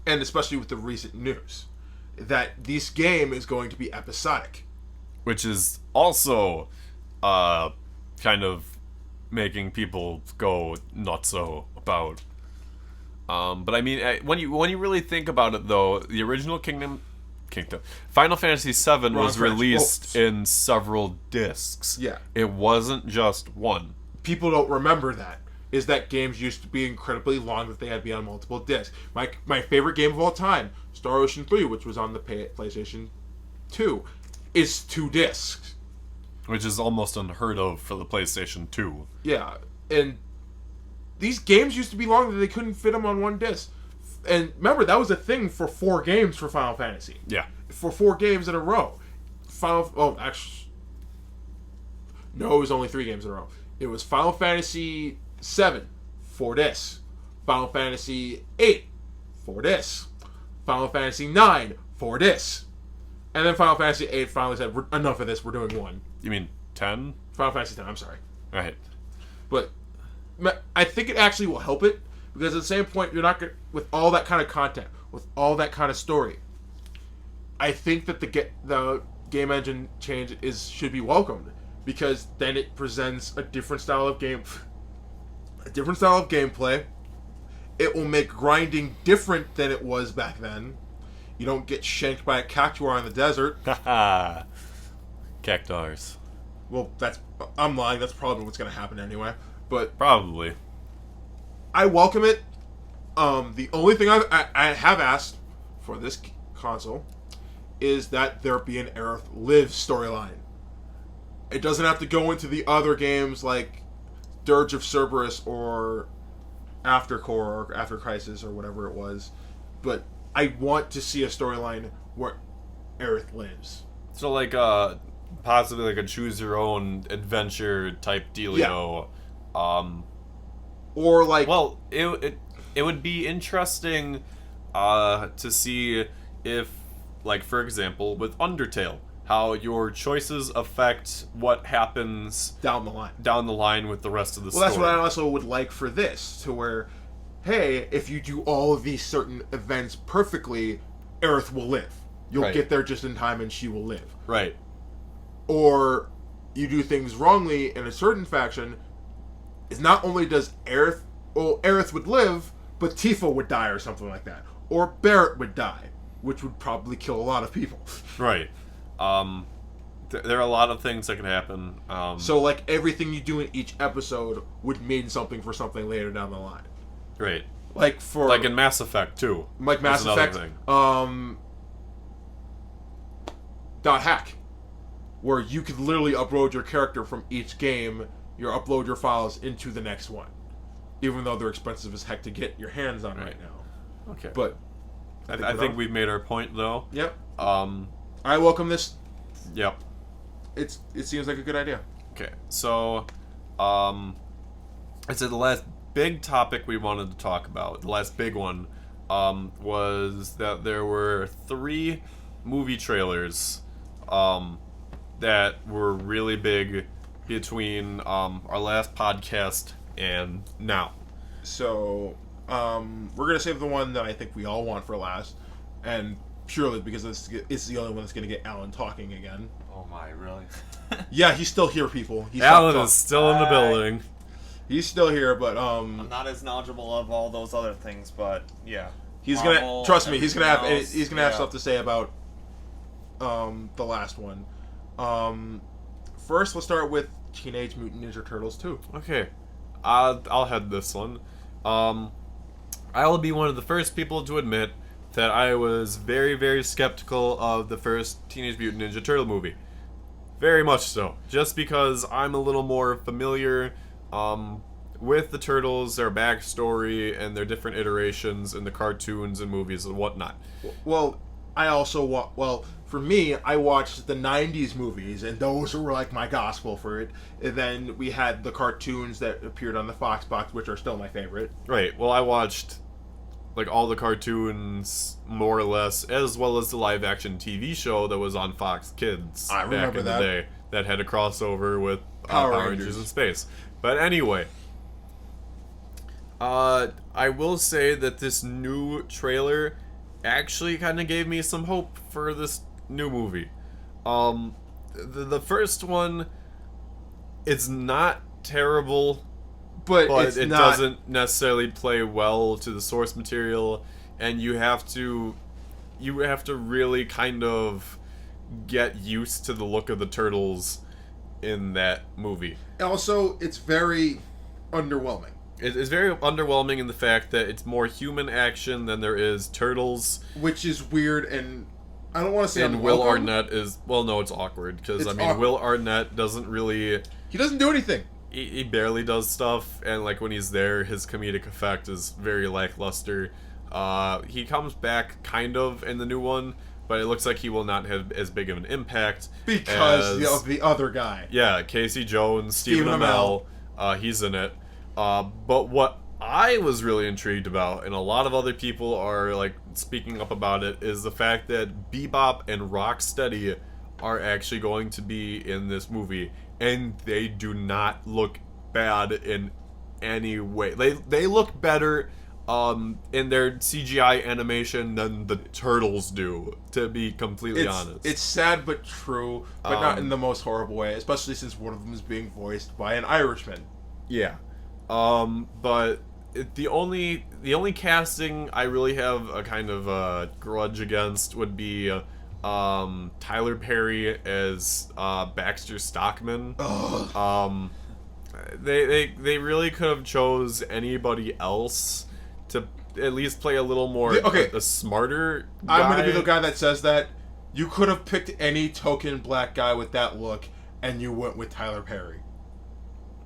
and especially with the recent news, that this game is going to be episodic. Which is also kind of making people go nutso about. But I mean, when you really think about it, though, the original Kingdom, Final Fantasy VII was released in several discs. Yeah, it wasn't just one. People don't remember that. Is that games used to be incredibly long, that they had to be on multiple discs. My favorite game of all time, Star Ocean 3, which was on the PlayStation 2, is 2 discs. Which is almost unheard of for the PlayStation 2. Yeah, and these games used to be long that they couldn't fit them on one disc. And remember, that was a thing for 4 games for Final Fantasy. Yeah. For 4 games in a row. Actually, no, it was only 3 games in a row. It was Final Fantasy 7, 4 discs. Final Fantasy 8, 4 discs. Final Fantasy 9, 4 discs. And then Final Fantasy 8 finally said, enough of this, we're doing 1. You mean 10? Final Fantasy 10, I'm sorry. Right. But I think it actually will help it, because at the same point, you're not going to, with all that kind of content, with all that kind of story, I think that the game engine change should be welcomed, because then it presents a different style of gameplay. It will make grinding different than it was back then. You don't get shanked by a cactuar in the desert. Haha. Cactars. Well, I'm lying. That's probably what's going to happen anyway. But probably. I welcome it. The only thing I have asked for this console is that there be an Aerith Live storyline. It doesn't have to go into the other games like Dirge of Cerberus or After Core or After Crisis or whatever it was. But I want to see a storyline where Aerith lives. So possibly like a choose your own adventure type dealio. Yeah. Or like, well, it would be interesting to see if, like, for example, with Undertale, how your choices affect what happens down the line with the rest of the story. story. That's what I also would like for this, to where, hey, if you do all of these certain events perfectly, Aerith will live. You'll get there just in time and she will live. Right. Or you do things wrongly in a certain faction, is not only does Aerith would live, but Tifa would die or something like that. Or Barrett would die, which would probably kill a lot of people. Right. There are a lot of things that can happen. So, like, everything you do in each episode would mean something for something later down the line. Right. Like in Mass Effect too. Like Mass Effect. .hack, where you could literally upload your character from each game. Upload your files into the next one, even though they're expensive as heck to get your hands on right now. Okay. But I think we've made our point though. Yep. I welcome this. Yep. It seems like a good idea. Okay, so I'd say the last big topic we wanted to talk about, the last big one, was that there were 3 movie trailers that were really big between our last podcast and now. So we're gonna save the one that I think we all want for last, and purely because it's the only one that's gonna get Alan talking again. Oh my, really? Yeah, he's still here, people. Alan is still in the building. He's still here, but I'm not as knowledgeable of all those other things, but yeah. he's Marvel, gonna trust me. He's gonna have everything else, he's gonna have yeah. stuff to say about the last one. First, let's start with Teenage Mutant Ninja Turtles 2. Okay, I'll head this one. I will be one of the first people to admit that I was very, very skeptical of the first Teenage Mutant Ninja Turtle movie. Very much so. Just because I'm a little more familiar with the Turtles, their backstory, and their different iterations in the cartoons and movies and whatnot. Well, I also for me, I watched the 90s movies, and those were like my gospel for it. And then we had the cartoons that appeared on the Fox box, which are still my favorite. Right, well, I watched like all the cartoons, more or less, as well as the live-action TV show that was on Fox Kids I remember back in that. the day that had a crossover with Power Power Rangers. Rangers in space. But anyway, I will say that this new trailer actually kind of gave me some hope for this new movie. The first one, it's not terrible, But it doesn't necessarily play well to the source material, and you have to really kind of get used to the look of the turtles in that movie. Also, it's very underwhelming. It is very underwhelming in the fact that it's more human action than there is turtles. Which is weird, and I don't want to say And Will unwelcome. Arnett is, well, no, it's awkward because It's I mean, awkward. Will Arnett doesn't really. He doesn't do anything. He barely does stuff, and like when he's there, his comedic effect is very lackluster. He comes back kind of in the new one, but it looks like he will not have as big of an impact Because as, of the other guy. yeah, Casey Jones, Stephen Stephen Amell, he's in it. But what I was really intrigued about, and a lot of other people are like speaking up about it, is the fact that Bebop and Rocksteady are actually going to be in this movie, and they do not look bad in any way. They look better in their CGI animation than the Turtles do, to be completely honest. It's sad but true, but not in the most horrible way, especially since one of them is being voiced by an Irishman. Yeah. But the only casting I really have a kind of a grudge against would be Tyler Perry as Baxter Stockman. Ugh. They really could have chose anybody else to at least play a little more Okay. a smarter guy. I'm gonna be the guy that says that. You could have picked any token black guy with that look, and you went with Tyler Perry.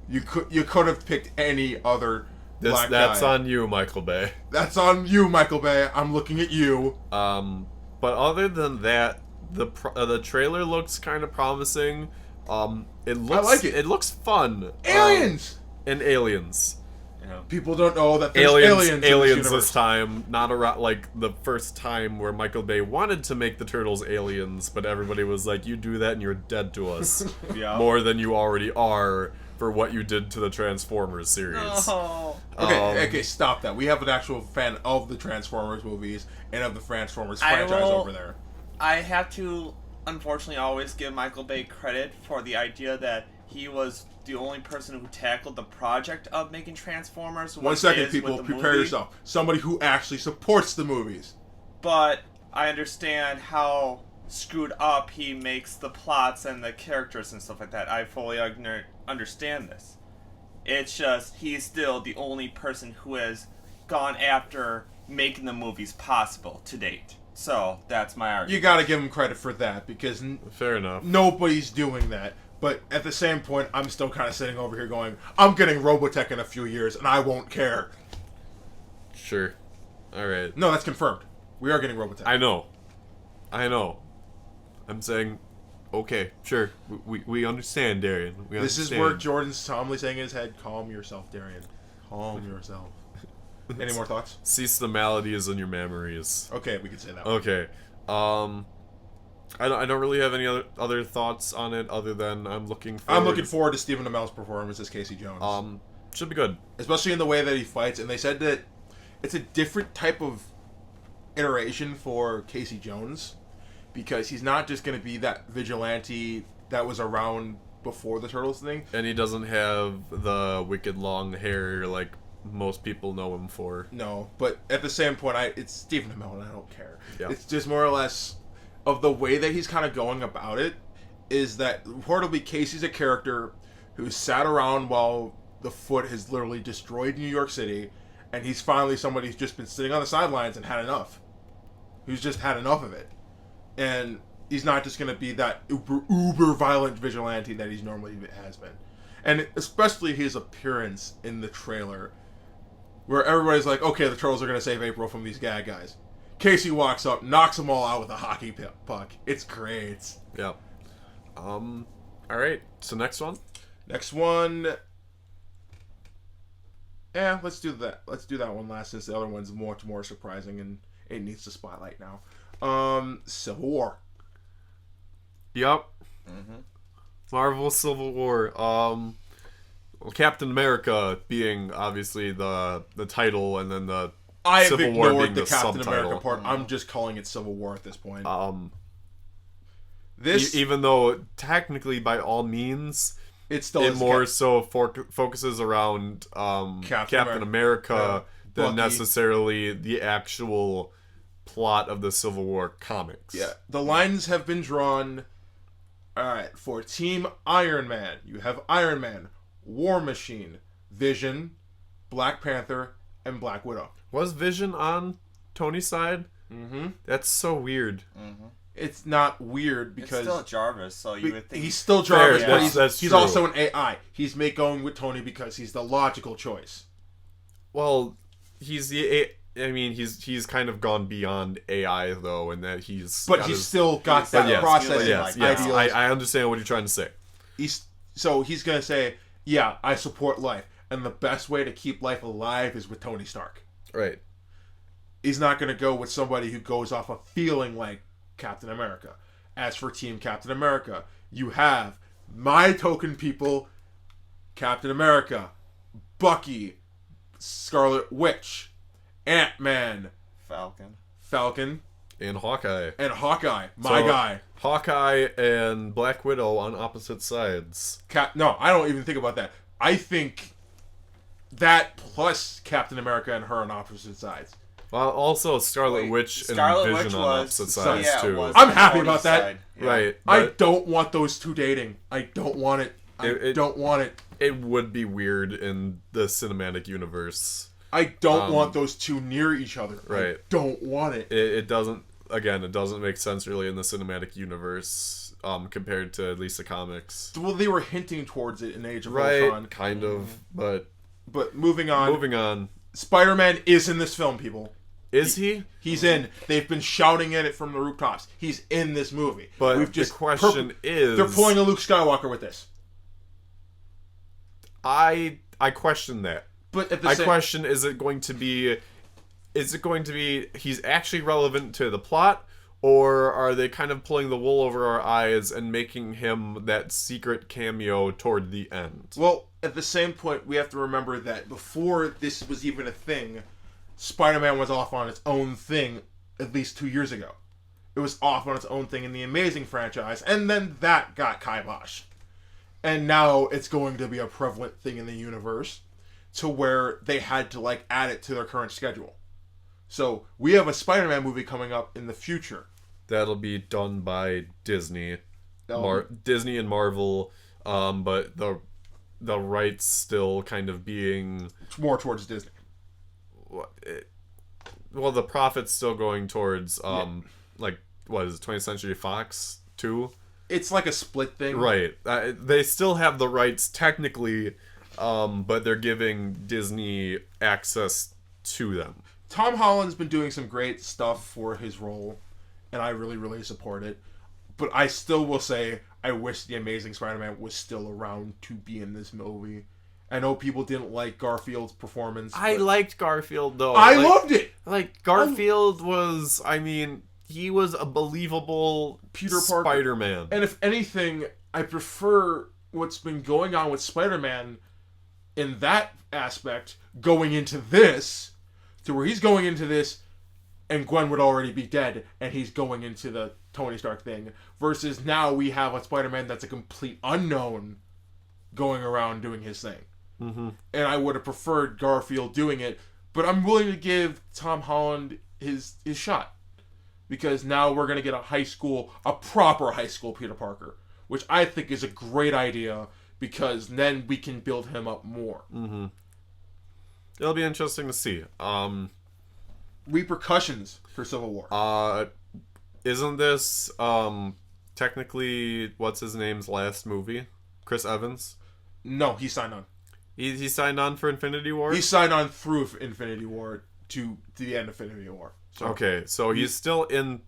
You could have picked any other black That's guy. on you, Michael Bay. That's on you, Michael Bay. I'm looking at you. But other than that, the trailer looks kind of promising. It looks like it. It looks fun. Aliens. And aliens. People don't know that there's aliens in this Aliens universe. this time, not around like the first time where Michael Bay wanted to make the Turtles aliens, but everybody was like, "You do that and you're dead to us, Yeah. more than you already are for what you did to the Transformers series." Oh. Okay, stop that. We have an actual fan of the Transformers movies and of the Transformers franchise over there. I have to, unfortunately, always give Michael Bay credit for the idea that he was the only person who tackled the project of making Transformers. One what second, is people. with the Prepare movie. yourself. Somebody who actually supports the movies. But I understand how screwed up he makes the plots and the characters and stuff like that. I fully understand this. It's just he's still the only person who has gone after making the movies possible to date. So that's my argument. You gotta give him credit for that, because Fair enough. nobody's doing that. But at the same point, I'm still kind of sitting over here going, I'm getting Robotech in a few years, and I won't care. Sure. All right. No, that's confirmed. We are getting Robotech. I know. I'm saying, okay, sure. We understand, Darian. We This is understand. where Jordan's calmly saying in his head, calm yourself, Darian. Calm yourself. Any more thoughts? Cease the maladies in your memories. Okay, we can say that. Okay. I don't really have any other thoughts on it other than I'm looking forward to Stephen Amell's performance as Casey Jones. Should be good. Especially in the way that he fights, and they said that it's a different type of iteration for Casey Jones, because he's not just going to be that vigilante that was around before the Turtles thing. And he doesn't have the wicked long hair like most people know him for. No, but at the same point, it's Stephen Amell, and I don't care. Yeah. It's just more or less of the way that he's kind of going about it. Is that reportedly Casey's a character who sat around while the Foot has literally destroyed New York City, and he's finally somebody who's just been sitting on the sidelines and had enough. Who's just had enough of it, and he's not just going to be that uber violent vigilante that he's normally has been. And especially his appearance in the trailer, where everybody's like, okay, the Turtles are going to save April from these guys. Casey walks up, knocks them all out with a hockey puck. It's great. Yeah. Alright, so next one? Next one... Yeah, let's do that. Let's do that one last, since the other one's much more surprising, and it needs the spotlight now. Civil War. Yep. Marvel Civil War. Well, Captain America being obviously the title, and then the I have Civil War ignored being the the Captain subtitle. America part. I'm just calling it Civil War at this point. Even though technically, by all means, it still it is more so focuses around Captain America than Bucky. necessarily the actual plot of the Civil War comics. Yeah, the lines have been drawn. All right, for Team Iron Man, you have Iron Man, War Machine, Vision, Black Panther, and Black Widow. Was Vision on Tony's side? Mm-hmm. That's so weird. It's not weird It's because still Jarvis, so you would think he's still Jarvis, Fair, but that's he's true. also an AI. He's going with Tony because he's the logical choice. Well, he's he's kind of gone beyond AI though, in that he's Still got that yes, process. yes, ideals. I understand what you're trying to say. He's gonna say, yeah, I support life, and the best way to keep life alive is with Tony Stark. Right. He's not gonna go with somebody who goes off of feeling like Captain America. As for Team Captain America, you have my token people: Captain America, Bucky, Scarlet Witch, Ant-Man, Falcon, And Hawkeye. and Hawkeye. My guy. Hawkeye and Black Widow on opposite sides. No, I don't even think about that. I think that plus Captain America and her on opposite sides. Well, also Scarlet Witch and Scarlet Vision Witch on was- opposite sides yeah, too. was I'm on happy Tony's about that. side. Yeah. Right. I But don't want those two dating. I don't want it. I don't want it. it would be weird in the cinematic universe. I don't want those two near each other. Right. I don't want it. It doesn't. Again, it doesn't make sense really in the cinematic universe compared to at least the comics. Well, they were hinting towards it in Age of Right. Ultron. Kind of. But But moving on. moving on. Spider-Man is in this film, people. Is he? He's in. They've been shouting at it from the rooftops. He's in this movie. But We've just the question is, they're pulling a Luke Skywalker with this. I question that. But at the I same question: is it going to be he's actually relevant to the plot, or are they kind of pulling the wool over our eyes and making him that secret cameo toward the end? Well, at the same point, we have to remember that before this was even a thing, Spider-Man was off on its own thing at least 2 years ago. It was off on its own thing in the Amazing franchise, and then that got kibosh. And now it's going to be a prevalent thing in the universe to where they had to add it to their current schedule. So we have a Spider-Man movie coming up in the future. That'll be done by Disney, Oh. Disney and Marvel, but the rights still kind of being More towards Disney. well, the profit's still going towards what is it, 20th Century Fox too? It's like a split thing. Right. They still have the rights technically, but they're giving Disney access to them. Tom Holland's been doing some great stuff for his role, and I really, really support it. But I still will say, I wish the Amazing Spider-Man was still around to be in this movie. I know people didn't like Garfield's performance. I but liked Garfield though. I loved it! Garfield was, he was a believable Peter Parker. Spider-Man. And if anything, I prefer what's been going on with Spider-Man in that aspect going into this, to where he's going into this and Gwen would already be dead, and he's going into the Tony Stark thing. Versus now we have a Spider-Man that's a complete unknown going around doing his thing. Mm-hmm. And I would have preferred Garfield doing it, but I'm willing to give Tom Holland his shot. Because now we're going to get a proper high school Peter Parker, which I think is a great idea, because then we can build him up more. Mm-hmm. It'll be interesting to see. Repercussions for Civil War. Isn't this technically what's his name's last movie? Chris Evans? No, he signed on. He signed on for Infinity War? He signed on through Infinity War to the end of Infinity War. So, okay, so he's still in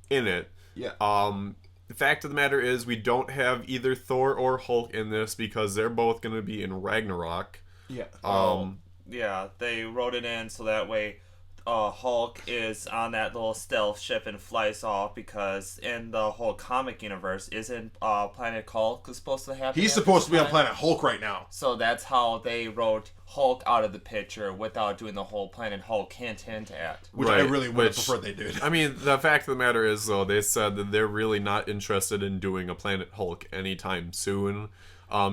it. Yeah. The fact of the matter is we don't have either Thor or Hulk in this because they're both going to be in Ragnarok. Yeah. Yeah, they wrote it in so that way Hulk is on that little stealth ship and flies off, because in the whole comic universe, isn't Planet Hulk supposed to happen? He's supposed to be on Planet Hulk right now. So that's how they wrote Hulk out of the picture without doing the whole Planet Hulk hint at. Which I really would have preferred they did. I mean, the fact of the matter is, though, they said that they're really not interested in doing a Planet Hulk anytime soon.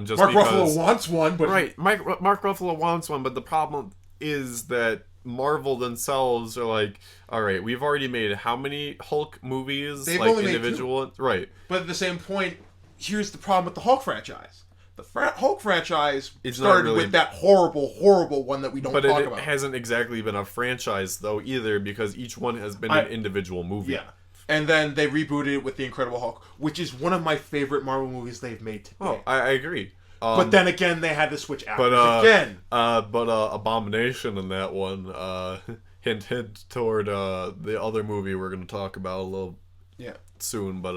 Just Mark because, Ruffalo wants one, but... Right, Mark Ruffalo wants one, but the problem is that Marvel themselves are like, all right, we've already made how many Hulk movies? They've like only made individual, 2. Right. But at the same point, here's the problem with the Hulk franchise. The Hulk franchise It's started not really, with that horrible one that we don't talk but it about. hasn't exactly been a franchise, though, either, because each one has been an individual movie. Yeah. And then they rebooted it with The Incredible Hulk, which is one of my favorite Marvel movies they've made today. Oh, I agree. But then again, they had to switch actors but again. Abomination in that one, hint toward the other movie we're going to talk about a little soon. But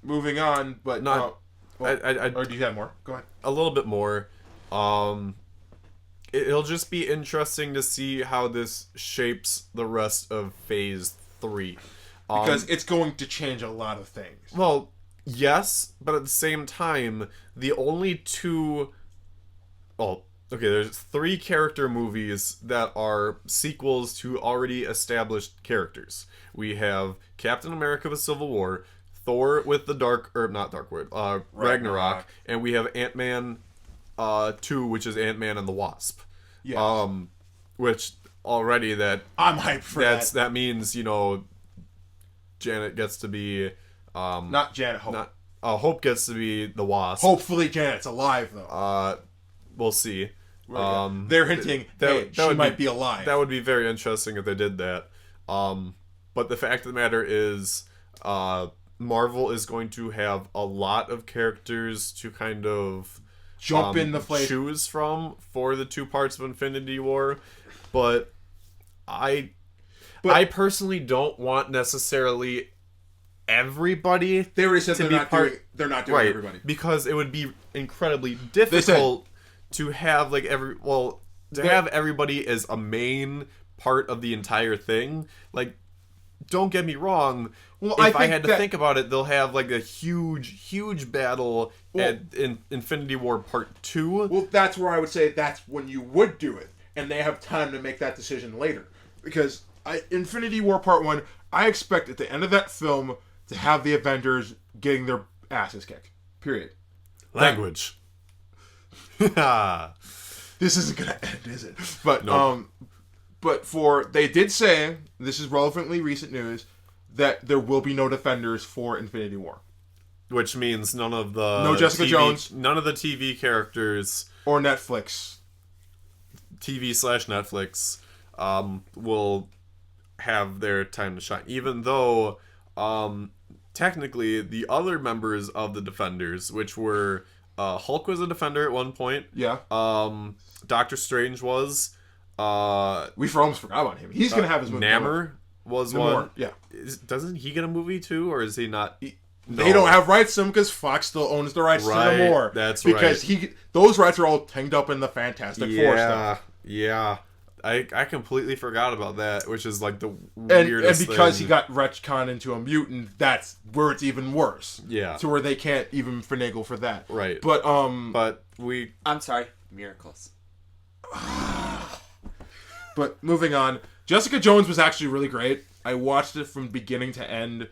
moving on, but not. or do you have more? Go ahead. A little bit more. It'll just be interesting to see how this shapes the rest of Phase 3. Because it's going to change a lot of things. Well, yes, but at the same time, the only two... Well, okay, there's 3 character movies that are sequels to already established characters. We have Captain America: The Civil War, Thor with the Ragnarok, and we have Ant-Man 2, which is Ant-Man and the Wasp. Yeah. Which already I'm hyped for that. That means, Janet gets to be not Janet, Hope. Hope gets to be the Wasp. Hopefully Janet's alive though. We'll see. They're hinting she might be alive. That would be very interesting if they did that. But the fact of the matter is, Marvel is going to have a lot of characters to kind of jump in the place, choose from for the 2 parts of Infinity War. But I personally don't want necessarily everybody. They already said they're not doing everybody, because it would be incredibly difficult to have have everybody as a main part of the entire thing. Like, don't get me wrong. Well, if I had to think about it, they'll have like a huge battle in Infinity War Part 2. Well, that's where I would say that's when you would do it, and they have time to make that decision later. Because Infinity War Part 1, I expect at the end of that film to have the Avengers getting their asses kicked. Period. Language. This isn't gonna end, is it? But nope. But they did say, this is relevantly recent news, that there will be no Defenders for Infinity War. Which means none of the... No Jessica Jones. None of the TV characters... Or Netflix. TV/Netflix will have their time to shine. Even though, technically, the other members of the Defenders, which were... Hulk was a Defender at one point. Yeah. Doctor Strange was... we almost forgot about him. He's gonna have his movie. Namor was one. Yeah. Doesn't he get a movie too, or is he not? No. They don't have rights to him because Fox still owns the rights to Namor. That's because those rights are all tanked up in the Fantastic Four stuff. Yeah. I completely forgot about that, which is like the weirdest and because thing. he got retconned into a mutant, that's where it's even worse. Yeah. To where they can't even finagle for that. Right. But I'm sorry. Miracles. But moving on, Jessica Jones was actually really great. I watched it from beginning to end.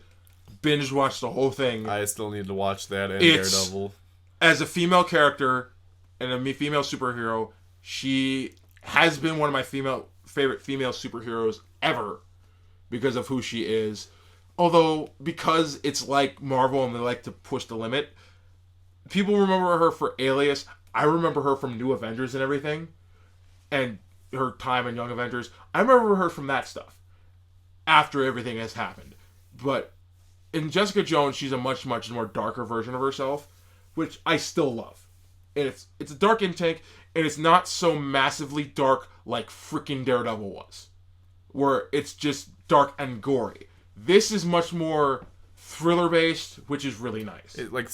Binge watched the whole thing. I still need to watch that and It's- Daredevil. As a female character and a female superhero, she has been one of my favorite female superheroes ever because of who she is. Although, because it's like Marvel and they like to push the limit, people remember her for Alias. I remember her from New Avengers and everything. And her time in Young Avengers. I remember her from that stuff. After everything has happened. But in Jessica Jones, she's a much, much more darker version of herself, which I still love. And it's a dark intake, and it's not so massively dark like freaking Daredevil was. Where it's just dark and gory. This is much more thriller-based, which is really nice. It, like,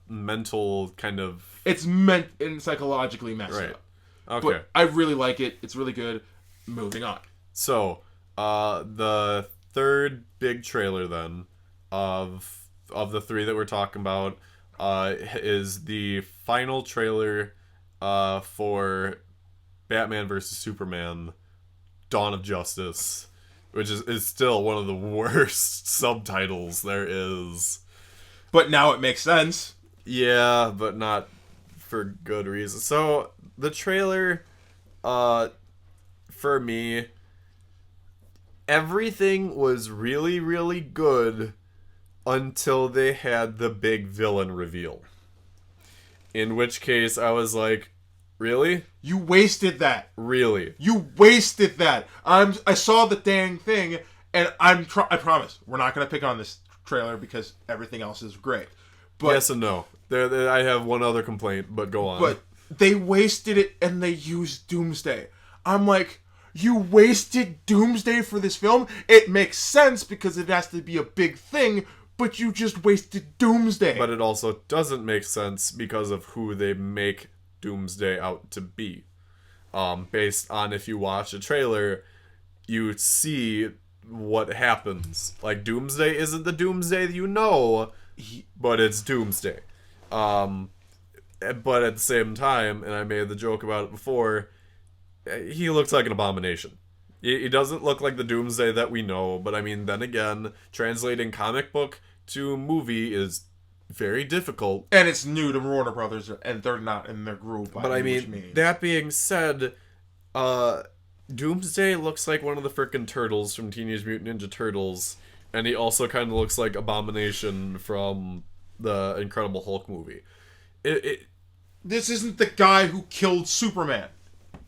mental kind of... It's meant and psychologically messed Right. up. Okay. But I really like it. It's really good. Moving on. So, the third big trailer then of the three that we're talking about is the final trailer for Batman vs Superman: Dawn of Justice, which is still one of the worst subtitles there is. But now it makes sense. Yeah, but not for good reason. So the trailer, for me, everything was really, really good until they had the big villain reveal. In which case, I was like, really? You wasted that. Really? You wasted that. I saw the dang thing, and I promise we're not gonna pick on this trailer because everything else is great. But Yes and no. There, I have one other complaint, but go on. but they wasted it and they used Doomsday. I'm like, you wasted Doomsday for this film? It makes sense because it has to be a big thing, but you just wasted Doomsday. But it also doesn't make sense because of who they make Doomsday out to be. Based on if you watch a trailer, you see what happens. Like, Doomsday isn't the Doomsday you know, but it's Doomsday. But at the same time, and I made the joke about it before, he looks like an abomination. He doesn't look like the Doomsday that we know, but I mean, then again, translating comic book to movie is very difficult. And it's new to Warner Brothers, and they're not in their group. But I mean, that being said, Doomsday looks like one of the frickin' turtles from Teenage Mutant Ninja Turtles, and he also kind of looks like Abomination from the Incredible Hulk movie. This isn't the guy who killed Superman.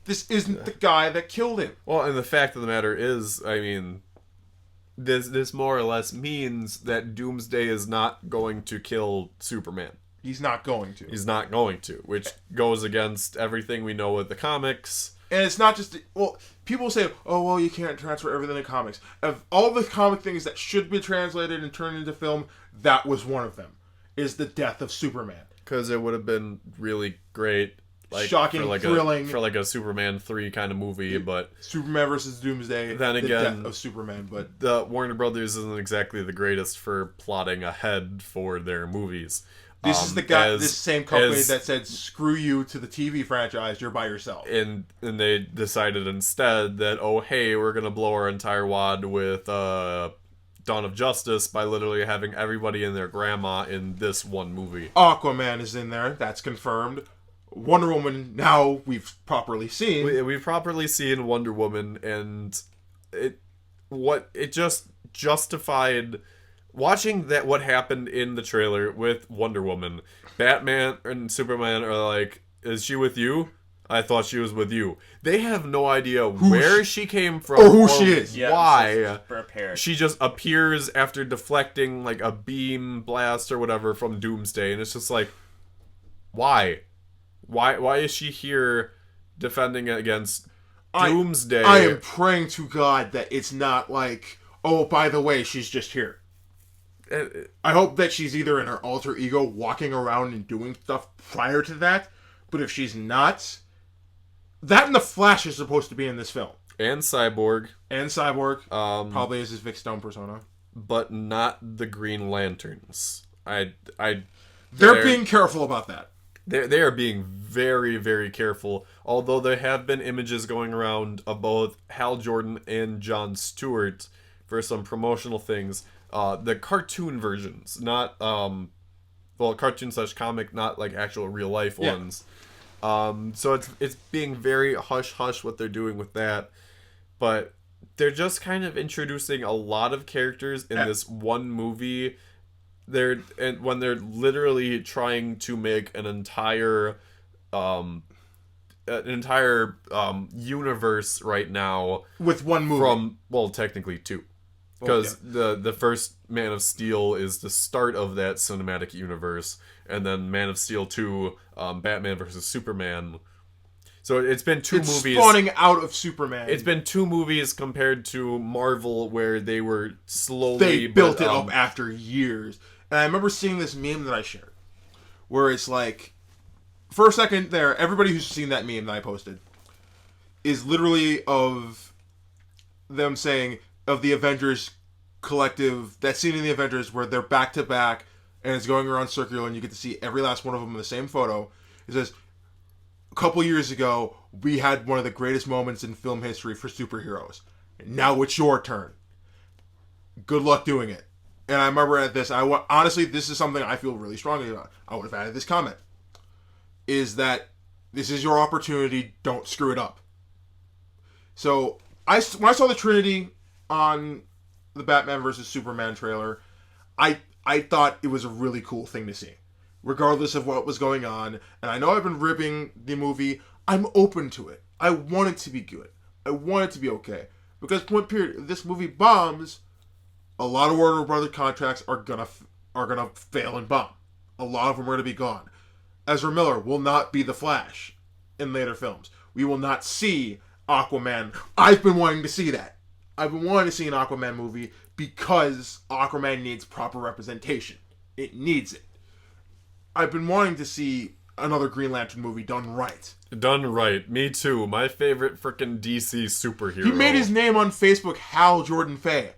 This isn't the guy that killed him. Well, and the fact of the matter is, I mean, this more or less means that Doomsday is not going to kill Superman. He's not going to. He's not going to, which goes against everything we know with the comics. And it's not just... Well, people say, oh, well, you can't transfer everything to comics. Of all the comic things that should be translated and turned into film, that was one of them. Is the death of Superman. Because it would have been really great, like, shocking, for like thrilling. for like a Superman 3 kind of movie, but Superman versus Doomsday. Then the again, death of Superman, but... the Warner Brothers isn't exactly the greatest for plotting ahead for their movies. This is the guy, this same company that said, screw you to the TV franchise, you're by yourself. And they decided instead that, oh, hey, we're going to blow our entire wad with Dawn of Justice by literally having everybody and their grandma in this one movie. Aquaman is in there, that's confirmed. Wonder Woman, now we've properly seen. We've properly seen Wonder Woman, and it just justified... Watching that, what happened in the trailer with Wonder Woman, Batman and Superman are like, is she with you? I thought she was with you. They have no idea where she came from or who she is. Yeah, why. prepared. She just appears after deflecting like a beam blast or whatever from Doomsday, and it's just like, why? Why is she here defending against Doomsday? I am praying to God that it's not like, oh, by the way, she's just here. I hope that she's either in her alter ego walking around and doing stuff prior to that, but if she's not, that and the Flash is supposed to be in this film. And Cyborg. And Cyborg, probably is his Vic Stone persona. But not the Green Lanterns. They're being careful about that. they are being very, very careful. Although there have been images going around of both Hal Jordan and Jon Stewart for some promotional things. The cartoon versions, not cartoon / comic, not like actual real life ones. So it's being very hush hush what they're doing with that, but they're just kind of introducing a lot of characters in this one movie. When they're literally trying to make an entire universe right now with one movie. Technically two, because the first Man of Steel is the start of that cinematic universe, and then Man of Steel 2, Batman versus Superman. So it's been two movies spawning out of Superman. It's been two movies compared to Marvel, where they were slowly... They built it up after years. And I remember seeing this meme that I shared, where it's like, for a second there, everybody who's seen that meme that I posted is literally of them saying, of the Avengers collective, that scene in the Avengers where they're back to back, and it's going around circular, and you get to see every last one of them in the same photo. It says, a couple years ago, we had one of the greatest moments in film history for superheroes. Now it's your turn. Good luck doing it. And I remember at this, honestly, this is something I feel really strongly about. I would have added this comment. Is that this is your opportunity, don't screw it up. So, when I saw the Trinity on the Batman vs. Superman trailer, I thought it was a really cool thing to see. Regardless of what was going on. And I know I've been ripping the movie. I'm open to it. I want it to be good. I want it to be okay. Because point period, if this movie bombs, a lot of Warner Brothers contracts are gonna fail and bomb. A lot of them are gonna be gone. Ezra Miller will not be the Flash in later films. We will not see Aquaman. I've been wanting to see that. I've been wanting to see an Aquaman movie because Aquaman needs proper representation. It needs it. I've been wanting to see another Green Lantern movie done right. Done right. Me too. My favorite freaking DC superhero. He made his name on Facebook Hal Jordan Faye.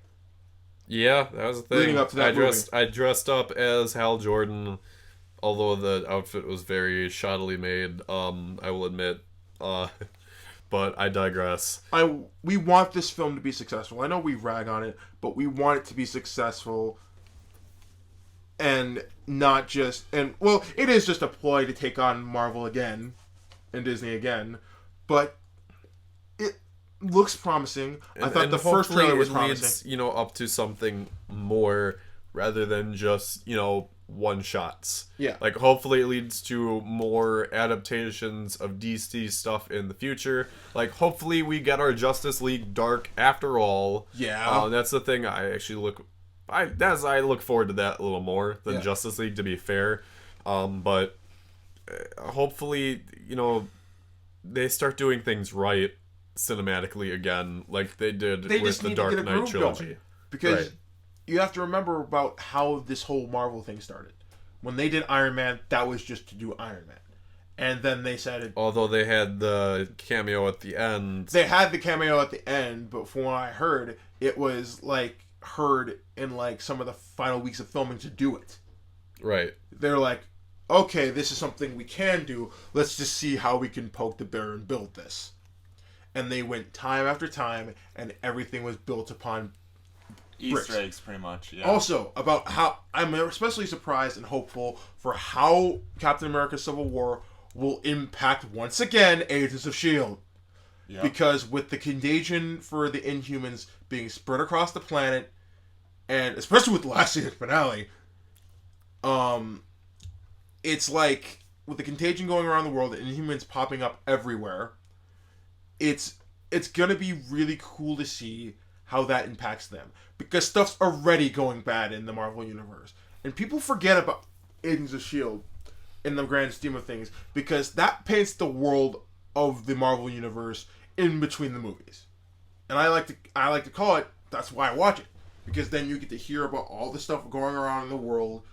Yeah, that was the thing. Leading up to that movie. I dressed up as Hal Jordan, although the outfit was very shoddily made, I will admit. But I digress. We want this film to be successful. I know we rag on it, but we want it to be successful. And not just... it is just a ploy to take on Marvel again. And Disney again. But it looks promising. I thought the first trailer was promising. Leads, up to something more rather than just, one-shots. Yeah. Like, hopefully it leads to more adaptations of DC stuff in the future. Like, hopefully we get our Justice League Dark after all. Yeah. That's the thing I actually I look forward to that a little more than Justice League, to be fair. But hopefully, they start doing things right cinematically again, like they did with the Dark Knight trilogy. Going. Because you have to remember about how this whole Marvel thing started. When they did Iron Man, that was just to do Iron Man. And then they said... Although they had the cameo at the end. They had the cameo at the end, but from what I heard, it was heard in some of the final weeks of filming to do it. Right. They're like, okay, this is something we can do. Let's just see how we can poke the bear and build this. And they went time after time, and everything was built upon bricks. Easter eggs, pretty much. Yeah. Also, about how I'm especially surprised and hopeful for how Captain America: Civil War will impact once again Agents of S.H.I.E.L.D. Yep. Because with the contagion for the Inhumans being spread across the planet, and especially with the last season finale, it's like with the contagion going around the world, the Inhumans popping up everywhere. It's gonna be really cool to see how that impacts them, because stuff's already going bad in the Marvel universe, and people forget about Agents of S.H.I.E.L.D. in the grand scheme of things, because that paints the world of the Marvel universe in between the movies. And I like to call it, that's why I watch it, because then you get to hear about all the stuff going around in the world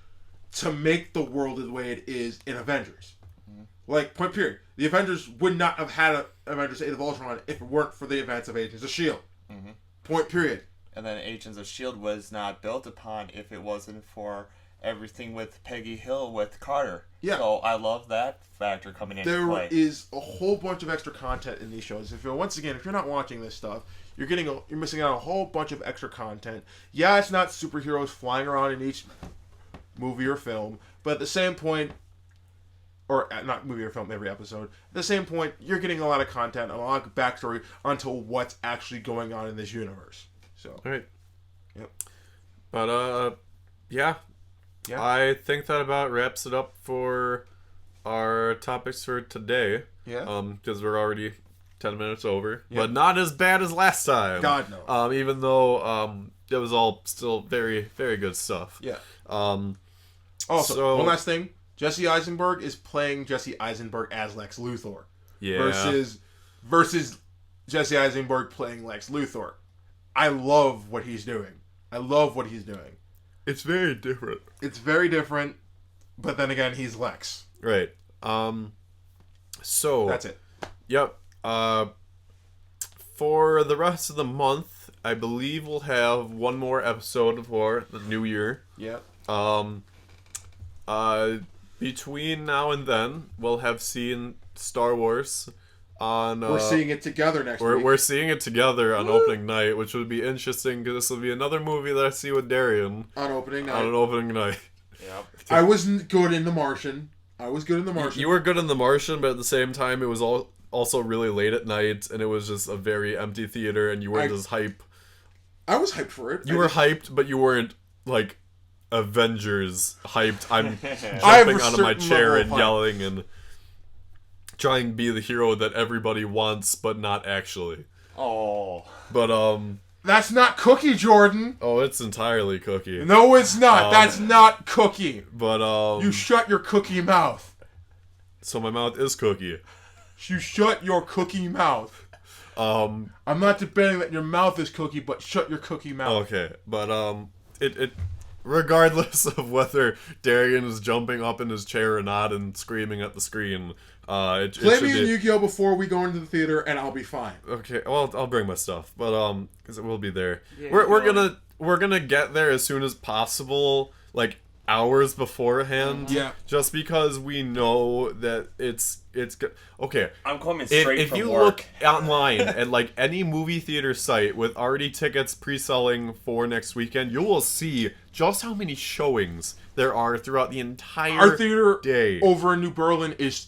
to make the world the way it is in Avengers. Mm-hmm. Point period. The Avengers would not have had Avengers Age of Ultron if it weren't for the events of Agents of S.H.I.E.L.D. Mm-hmm. Point period. And then Agents of S.H.I.E.L.D. was not built upon if it wasn't for everything with Peggy Hill with Carter. Yeah. So I love that factor coming into There play. is a whole bunch of extra content in these shows. If you're not watching this stuff, you're missing out on a whole bunch of extra content. Yeah, it's not superheroes flying around in each movie or film, but at the same point, or not movie or film, every episode. At the same point, you're getting a lot of content, a lot of backstory onto what's actually going on in this universe. So, All right. Yep. But yeah. Yeah. I think that about wraps it up for our topics for today. Yeah. Because we're already 10 minutes over, Yeah. but not as bad as last time. God, no. Even though it was all still very, very good stuff. Yeah. Um. Also, So- one last thing. Jesse Eisenberg is playing Jesse Eisenberg as Lex Luthor. Yeah. Versus Jesse Eisenberg playing Lex Luthor. I love what he's doing. It's very different. It's very different, but then again, he's Lex. Right. So That's it. Yep. For the rest of the month, I believe we'll have one more episode for the new year. Yeah. Between now and then, we'll have seen Star Wars on. We're seeing it together next week. We're seeing it together on opening night, which would be interesting because this will be another movie that I see with Darian on opening night. on an opening night. Yep. I was good in The Martian. You were good in The Martian, but at the same time, it was also really late at night, and it was just a very empty theater, and you weren't as hype. I was hyped for it. You were hyped, but you weren't like Avengers hyped. I'm I have jumping a out of my certain chair level and of hype. yelling and trying to be the hero that everybody wants, but not actually. Oh. But That's not Cookie, Jordan. oh, it's entirely Cookie. No, it's not. That's not Cookie. But You shut your cookie mouth. so my mouth is Cookie. You shut your cookie mouth. Um, I'm not debating that your mouth is Cookie, but shut your cookie mouth. okay, but it regardless of whether Darian is jumping up in his chair or not and screaming at the screen, it Play should me in be. Yu-Gi-Oh before we go into the theater, and I'll be fine. Okay, well, I'll bring my stuff, but because it will be there. Yeah, We're gonna get there as soon as possible, like hours beforehand. Yeah. Just because we know that it's okay. I'm coming If, straight if from you work. look online at like any movie theater site with already tickets pre-selling for next weekend, you will see just how many showings there are throughout the entire Our theater day. over in New Berlin is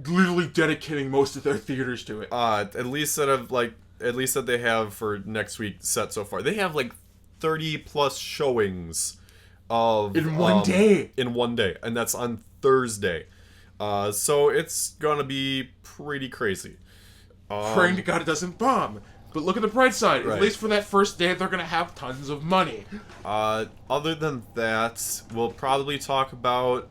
literally dedicating most of their theaters to it. At least that they have for next week set so far. They have like 30 plus showings of In one day. In one day, and that's on Thursday. So it's gonna be pretty crazy. Praying to God it doesn't bomb. But look at the bright side. Right. At least for that first day, they're going to have tons of money. Other than that, we'll probably talk about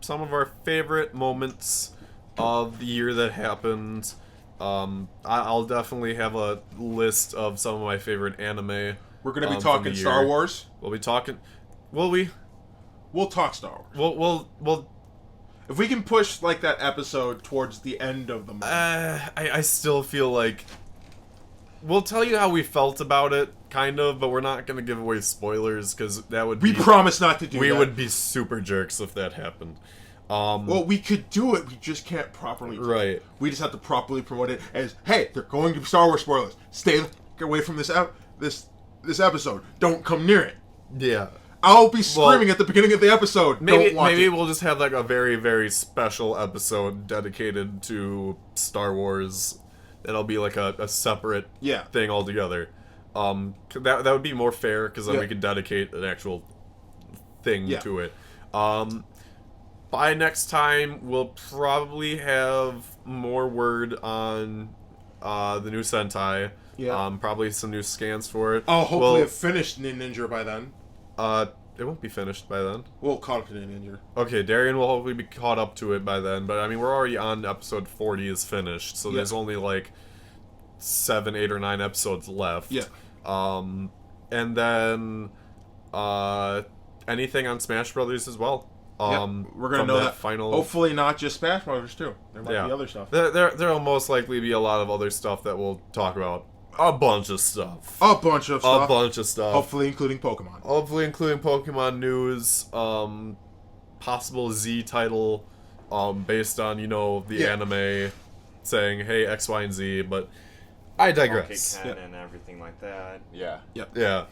some of our favorite moments of the year that happened. I'll definitely have a list of some of my favorite anime. We're going to be from talking the Star year. Wars. We'll be talking. Will we? We'll talk Star Wars. We'll If we can push like that episode towards the end of the month. I still feel like we'll tell you how we felt about it, kind of, but we're not gonna give away spoilers because that would we be, promise not to do we that. would be super jerks if that happened. Well, we could do it. We just can't properly do Right. it. We just have to properly promote it as, hey, they're going to be Star Wars spoilers. Stay away from this episode. Don't come near it. Yeah. I'll be screaming at the beginning of the episode. Don't watch Maybe it. we'll just have like a very, very special episode dedicated to Star Wars. It'll be like a separate Yeah. thing altogether. That would be more fair because then Yeah. we could dedicate an actual thing Yeah. to it. By next time, we'll probably have more word on the new Sentai. Yeah. Probably some new scans for it. I'll hopefully have finished Ninja by then. It won't be finished by then. We'll call it Ninja. Okay, Darian will hopefully be caught up to it by then, but I mean, we're already on episode 40 is finished, so there's only like 7, 8, or 9 episodes left. Yeah. And then, anything on Smash Brothers as well. We're gonna from know that final. Hopefully not just Smash Brothers too. There might be other stuff. There'll most likely be a lot of other stuff that we'll talk about. A bunch of stuff. A bunch of stuff. A bunch of stuff. Hopefully including Pokemon. Hopefully including Pokemon news, possible Z title, based on, the anime saying, hey, X, Y, and Z, but I digress. Okay, Ken and everything like that. Yeah. Yeah.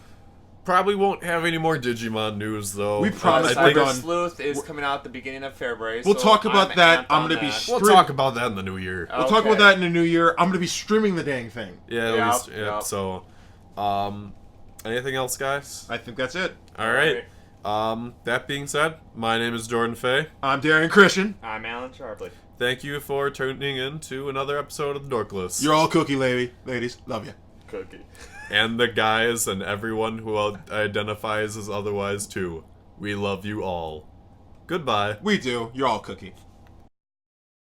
Probably won't have any more Digimon news, though. We promise I we're think done. Sleuth is coming out at the beginning of February. We'll so talk about that. amped I'm on gonna be that. we'll talk about that in the new year. We'll talk about that in the new year. I'm gonna be streaming the dang thing. Yeah, Yep, at least, yep. So, anything else, guys? I think that's it. All right. That being said, my name is Jordan Fay. I'm Darian Christian. I'm Alan Sharpley. Thank you for tuning in to another episode of the Dork List. You're all cookie, ladies. Love you. Cookie. And the guys and everyone who identifies as otherwise too. We love you all. Goodbye. We do. You're all cookie.